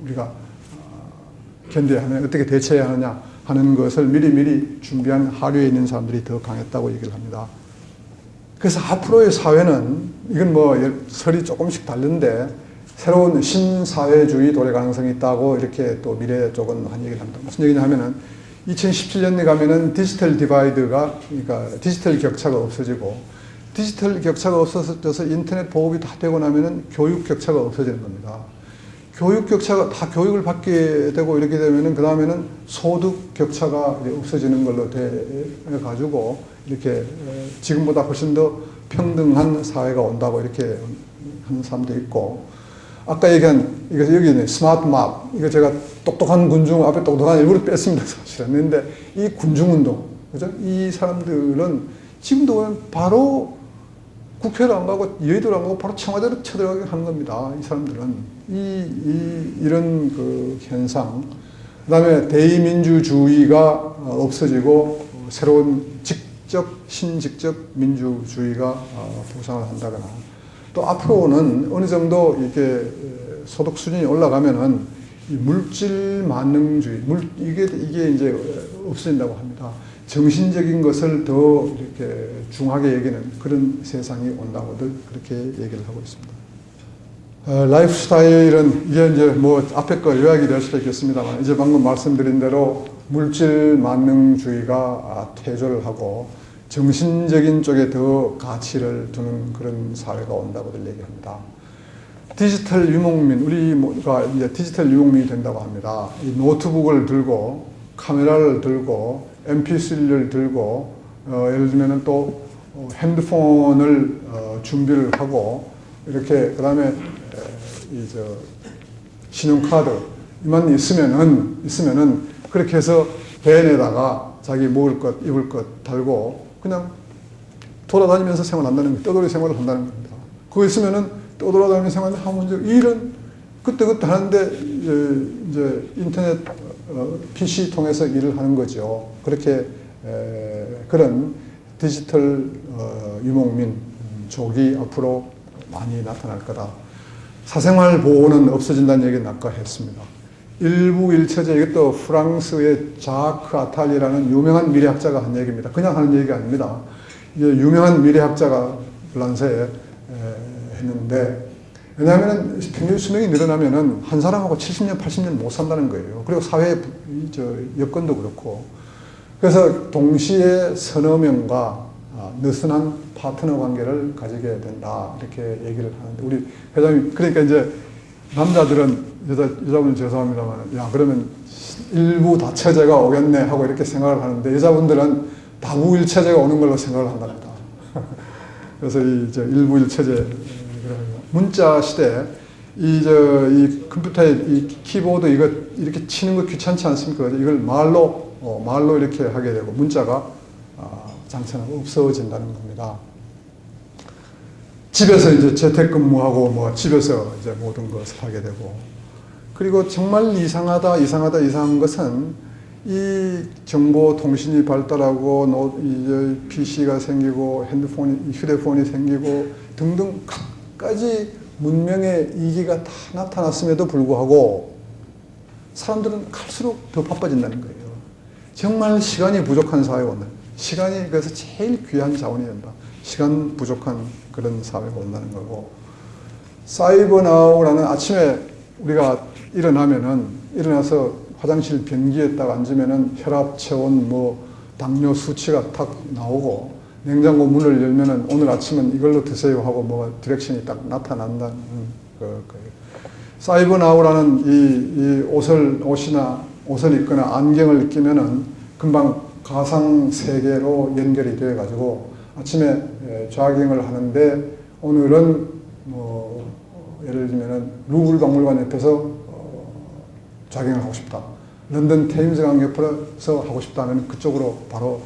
우리가 견뎌야 하느냐, 어떻게 대처해야 하느냐 하는 것을 미리 준비한 하류에 있는 사람들이 더 강했다고 얘기를 합니다. 그래서 앞으로의 사회는, 이건 뭐 설이 조금씩 다른데, 새로운 신사회주의 도래 가능성이 있다고 이렇게 또 미래 쪽은 한 얘기를 합니다. 무슨 얘기냐 하면은 2017년에 가면은 디지털 디바이드가, 그러니까 디지털 격차가 없어지고, 디지털 격차가 없어져서 인터넷 보급이 다 되고 나면은 교육 격차가 없어지는 겁니다. 교육 격차가 다 교육을 받게 되고 이렇게 되면은 그 다음에는 소득 격차가 없어지는 걸로 돼 가지고 이렇게 지금보다 훨씬 더 평등한 사회가 온다고 이렇게 하는 사람도 있고, 아까 얘기한 이거 여기는 스마트 맵, 이거 제가 똑똑한 군중 앞에 똑똑한 일부러 뺐습니다 사실은. 근데 이 군중 운동, 그죠? 이 사람들은 지금도 바로 국회를 안 가고 여의도를 안 가고 바로 청와대로 쳐들어가게 하는 겁니다. 이 사람들은 이런 그 현상, 그다음에 대의민주주의가 없어지고 새로운 신직접 민주주의가 부상을 한다거나, 또 앞으로는 어느 정도 이렇게 소득 수준이 올라가면은 이 물질 만능주의, 이게 이제 없어진다고 합니다. 정신적인 것을 더 이렇게 중하게 여기는 그런 세상이 온다고들 그렇게 얘기를 하고 있습니다. 라이프 스타일은 이게 이제 뭐 앞에 거 요약이 될 수도 있겠습니다만, 이제 방금 말씀드린 대로 물질 만능주의가 퇴조를 하고 정신적인 쪽에 더 가치를 두는 그런 사회가 온다고들 얘기합니다. 디지털 유목민, 우리가 이제 디지털 유목민이 된다고 합니다. 이 노트북을 들고, 카메라를 들고, MP3를 들고, 예를 들면 또 핸드폰을 준비를 하고, 이렇게, 그 다음에 신용카드, 이만 있으면은 그렇게 해서 밴에다가 자기 먹을 것, 입을 것 달고, 그냥 돌아다니면서 생활한다는 거예요. 떠돌이 생활을 한다는 겁니다. 그거 있으면은 떠돌아다니면서 생활하면 일은 그때 하는데, 이제 인터넷, PC 통해서 일을 하는 거죠. 그렇게, 그런 디지털 유목민족이 앞으로 많이 나타날 거다. 사생활 보호는 없어진다는 얘기는 아까 했습니다. 일부일처제, 이것도 프랑스의 자크 아탈리라는 유명한 미래학자가 한 얘기입니다. 그냥 하는 얘기가 아닙니다. 이게 유명한 미래학자가 프랑스에 했는데, 왜냐하면 평균 수명이 늘어나면은 한 사람하고 70년, 80년 못 산다는 거예요. 그리고 사회 여건도 그렇고. 그래서 동시에 서너 명과 느슨한 파트너 관계를 가지게 된다. 이렇게 얘기를 하는데, 우리 회장님, 그러니까 이제 남자들은 여자분 죄송합니다만 야 그러면 일부 다처제가 오겠네 하고 이렇게 생각을 하는데 여자분들은 다부일체제가 오는 걸로 생각을 한답니다. 그래서 이 일부 일체제 문자 시대 이 컴퓨터에 이 키보드 이거 이렇게 치는 거 귀찮지 않습니까? 이걸 말로 이렇게 하게 되고 문자가 장치는 없어진다는 겁니다. 집에서 이제 재택근무하고 뭐 집에서 이제 모든 것을 하게 되고 그리고 정말 이상한 것은 이 정보통신이 발달하고 이제 PC가 생기고 휴대폰이 생기고 등등 갖가지 문명의 이기가 다 나타났음에도 불구하고 사람들은 갈수록 더 바빠진다는 거예요. 정말 시간이 부족한 사회가 온다. 시간이 그래서 제일 귀한 자원이 된다. 시간 부족한 그런 사회가 온다는 거고 사이버나우라는 아침에 우리가 일어나서 화장실 변기에 딱 앉으면은 혈압, 체온, 당뇨 수치가 탁 나오고 냉장고 문을 열면은 오늘 아침은 이걸로 드세요 하고 디렉션이 딱 나타난다는 거예요. 사이버나우라는 이 옷을 입거나 안경을 끼면은 금방 가상 세계로 연결이 되어 가지고 아침에 조깅을 하는데 오늘은 예를 들면은 루브르 박물관 옆에서 조깅을 하고 싶다. 런던 테임즈강 옆에서 하고 싶다면 그쪽으로 바로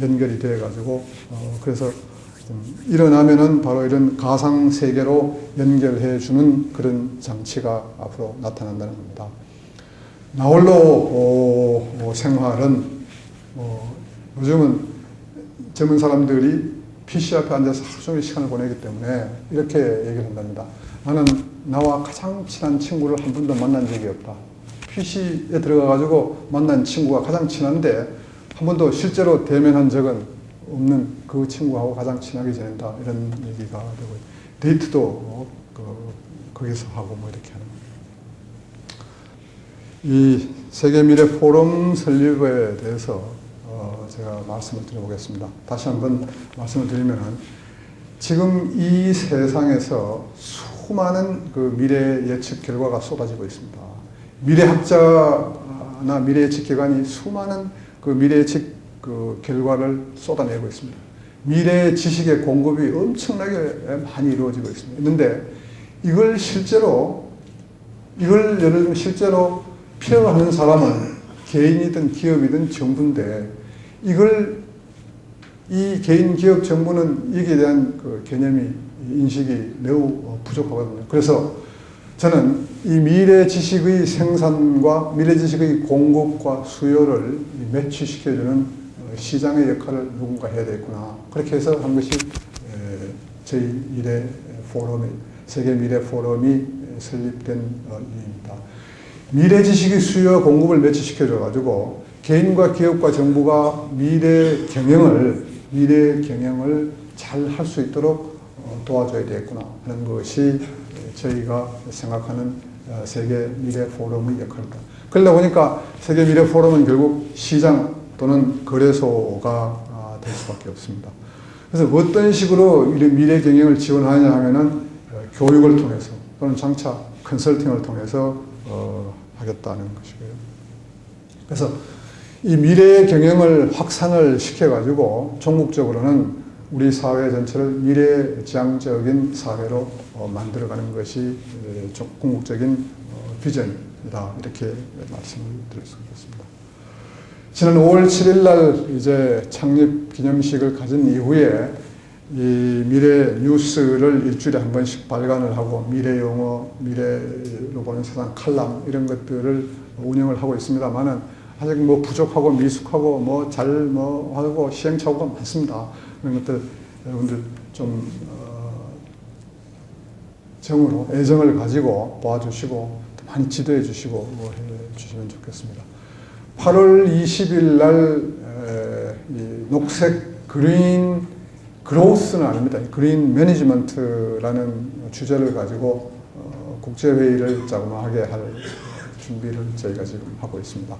연결이 되어 가지고 그래서 일어나면은 바로 이런 가상 세계로 연결해 주는 그런 장치가 앞으로 나타난다는 겁니다. 나홀로 생활은 요즘은 젊은 사람들이 PC 앞에 앉아서 하루 종일 시간을 보내기 때문에 이렇게 얘기를 한답니다. 나는 나와 가장 친한 친구를 한 번도 만난 적이 없다. PC에 들어가가지고 만난 친구가 가장 친한데 한 번도 실제로 대면한 적은 없는 그 친구하고 가장 친하게 지낸다. 이런 얘기가 되고 데이트도 거기서 하고 이렇게 하는 거예요. 이 세계미래 포럼 설립에 대해서 제가 말씀을 드려보겠습니다. 다시 한번 말씀을 드리면은 지금 이 세상에서 수많은 그 미래 예측 결과가 쏟아지고 있습니다. 미래학자나 미래 예측 기관이 수많은 그 미래 예측 그 결과를 쏟아내고 있습니다. 미래 지식의 공급이 엄청나게 많이 이루어지고 있습니다. 그런데 이걸 예를 들면 실제로 필요하는 사람은 개인이든 기업이든 정부인데 이 개인, 기업, 정부는 여기에 대한 그 개념이, 인식이 매우 부족하거든요. 그래서 저는 이 미래 지식의 생산과 미래 지식의 공급과 수요를 매치시켜주는 시장의 역할을 누군가 해야 되겠구나. 그렇게 해서 한 것이 저희 미래 포럼이, 세계 미래 포럼이 설립된 이유입니다. 미래 지식의 수요와 공급을 매치시켜줘가지고 개인과 기업과 정부가 미래 경영을 잘 할 수 있도록 도와줘야 되겠구나 하는 것이 저희가 생각하는 세계 미래 포럼의 역할입니다. 그러다 보니까 세계 미래 포럼은 결국 시장 또는 거래소가 될 수밖에 없습니다. 그래서 어떤 식으로 미래 경영을 지원하느냐 하면은 교육을 통해서 또는 장차 컨설팅을 통해서 하겠다는 것이고요. 그래서 이 미래 경영을 확산을 시켜가지고 종국적으로는 우리 사회 전체를 미래지향적인 사회로 만들어가는 것이 궁극적인 비전이다. 이렇게 말씀을 드릴 수 있겠습니다. 지난 5월 7일 날 이제 창립 기념식을 가진 이후에 이 미래 뉴스를 일주일에 한 번씩 발간을 하고 미래 용어, 미래로 보는 세상 칼럼 이런 것들을 운영을 하고 있습니다만은 아직 부족하고 미숙하고 하고 시행착오가 많습니다. 그런 것들 여러분들 좀 정으로 애정을 가지고 도와주시고 많이 지도해 주시고 해 주시면 좋겠습니다. 8월 20일 날 녹색 그린 그로스는 아닙니다. 그린 매니지먼트라는 주제를 가지고 국제회의를 자그마하게 할 준비를 저희가 지금 하고 있습니다.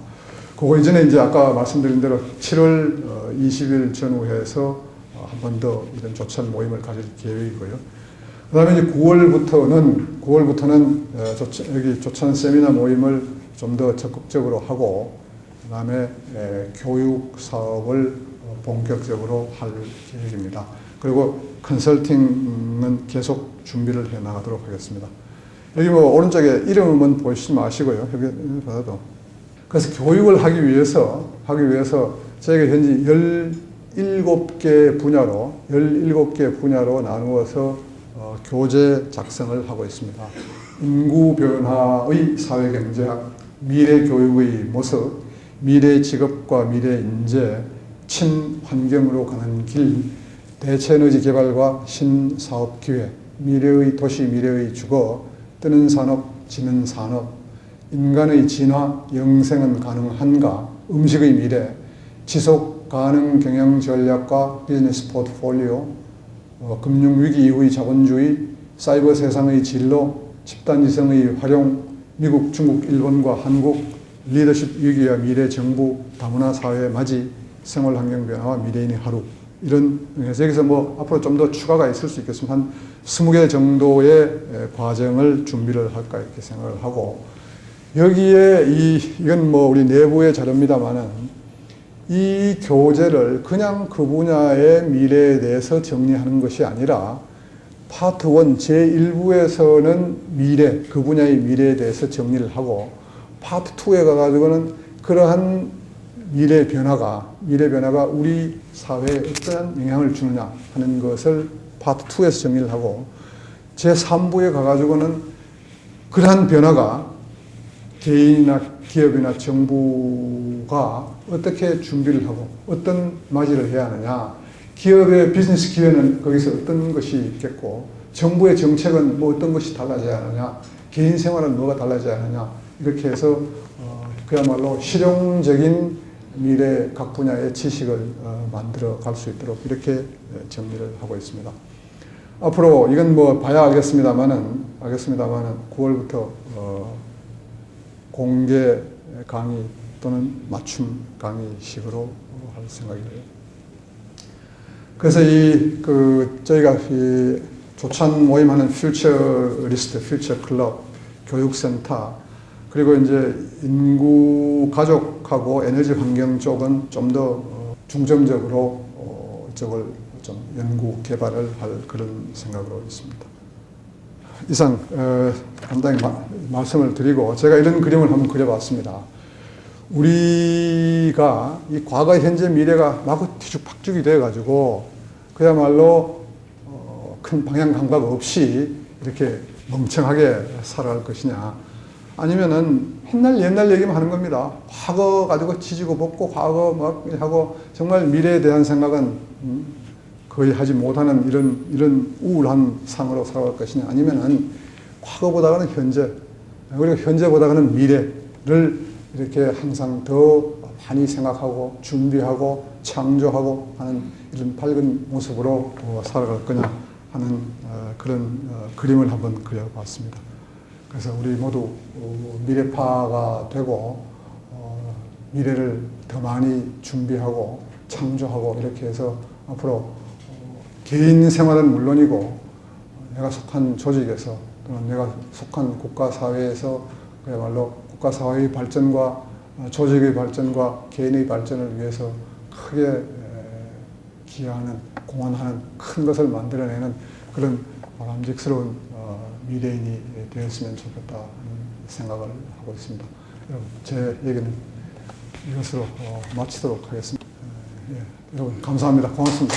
그거 이전에 이제 아까 말씀드린 대로 7월 20일 전후해서 한 번 더 이런 조찬 모임을 가질 계획이고요. 그 다음에 이제 9월부터는 여기 조천 세미나 모임을 좀 더 적극적으로 하고, 그 다음에 교육 사업을 본격적으로 할 계획입니다. 그리고 컨설팅은 계속 준비를 해 나가도록 하겠습니다. 여기 뭐 오른쪽에 이름은 보시지 마시고요. 여기 봐도. 그래서 교육을 하기 위해서 저희가 현재 17개 분야로 나누어서 교재 작성을 하고 있습니다. 인구 변화의 사회경제학, 미래 교육의 모습, 미래 직업과 미래 인재, 친환경으로 가는 길, 대체에너지 개발과 신사업 기회, 미래의 도시, 미래의 주거, 뜨는 산업, 지는 산업, 인간의 진화, 영생은 가능한가, 음식의 미래, 지속 가능 경영 전략과 비즈니스 포트폴리오, 금융위기 이후의 자본주의, 사이버 세상의 진로, 집단지성의 활용, 미국, 중국, 일본과 한국, 리더십 위기와 미래 정부, 다문화 사회 맞이, 생활환경 변화와 미래인의 하루. 이런, 여기서 뭐 앞으로 좀 더 추가가 있을 수 있겠습니다. 한 20개 정도의 과정을 준비를 할까 이렇게 생각을 하고, 여기에 이건 뭐 우리 내부의 자료입니다만은, 이 교재를 그냥 그 분야의 미래에 대해서 정리하는 것이 아니라 파트 1 제1부에서는 미래, 그 분야의 미래에 대해서 정리를 하고, 파트 2에 가가지고는 그러한 미래 변화가 우리 사회에 어떠한 영향을 주느냐 하는 것을 파트 2에서 정리를 하고, 제3부에 가가지고는 그러한 변화가 개인이나 기업이나 정부가 어떻게 준비를 하고 어떤 맞이를 해야 하느냐, 기업의 비즈니스 기회는 거기서 어떤 것이 있겠고, 정부의 정책은 뭐 어떤 것이 달라져야 하느냐, 개인 생활은 뭐가 달라져야 하느냐, 이렇게 해서 그야말로 실용적인 미래 각 분야의 지식을 만들어 갈 수 있도록 이렇게 정리를 하고 있습니다. 앞으로 이건 뭐 봐야 알겠습니다만은 9월부터 공개 강의 또는 맞춤 강의식으로 할 생각이에요. 그래서 저희가 조찬 모임하는 퓨처리스트, 퓨처클럽, 교육센터, 그리고 이제 인구 가족하고 에너지 환경 쪽은 좀 더 중점적으로 이쪽을 좀 연구 개발을 할 그런 생각으로 있습니다. 이상 간단히 말씀을 드리고, 제가 이런 그림을 한번 그려봤습니다. 우리가 이 과거, 현재, 미래가 마구 뒤죽박죽이 돼가지고 그야말로 큰 방향 감각 없이 이렇게 멍청하게 살아갈 것이냐, 아니면은 맨날 옛날 얘기만 하는 겁니다. 과거 가지고 지지고 볶고 과거 막 하고 정말 미래에 대한 생각은 거의 하지 못하는 이런 우울한 상으로 살아갈 것이냐, 아니면은 과거보다는 현재, 그리고 현재보다는 미래를 이렇게 항상 더 많이 생각하고 준비하고 창조하고 하는 이런 밝은 모습으로 살아갈 거냐 하는 그런 그림을 한번 그려봤습니다. 그래서 우리 모두 미래파가 되고 미래를 더 많이 준비하고 창조하고 이렇게 해서 앞으로 개인 생활은 물론이고 내가 속한 조직에서 또는 내가 속한 국가사회에서 그야말로 국가사회의 발전과 조직의 발전과 개인의 발전을 위해서 크게 기여하는, 공헌하는 큰 것을 만들어내는 그런 바람직스러운 미래인이 되었으면 좋겠다 하는 생각을 하고 있습니다. 여러분, 제 얘기는 이것으로 마치도록 하겠습니다. 여러분 감사합니다. 고맙습니다.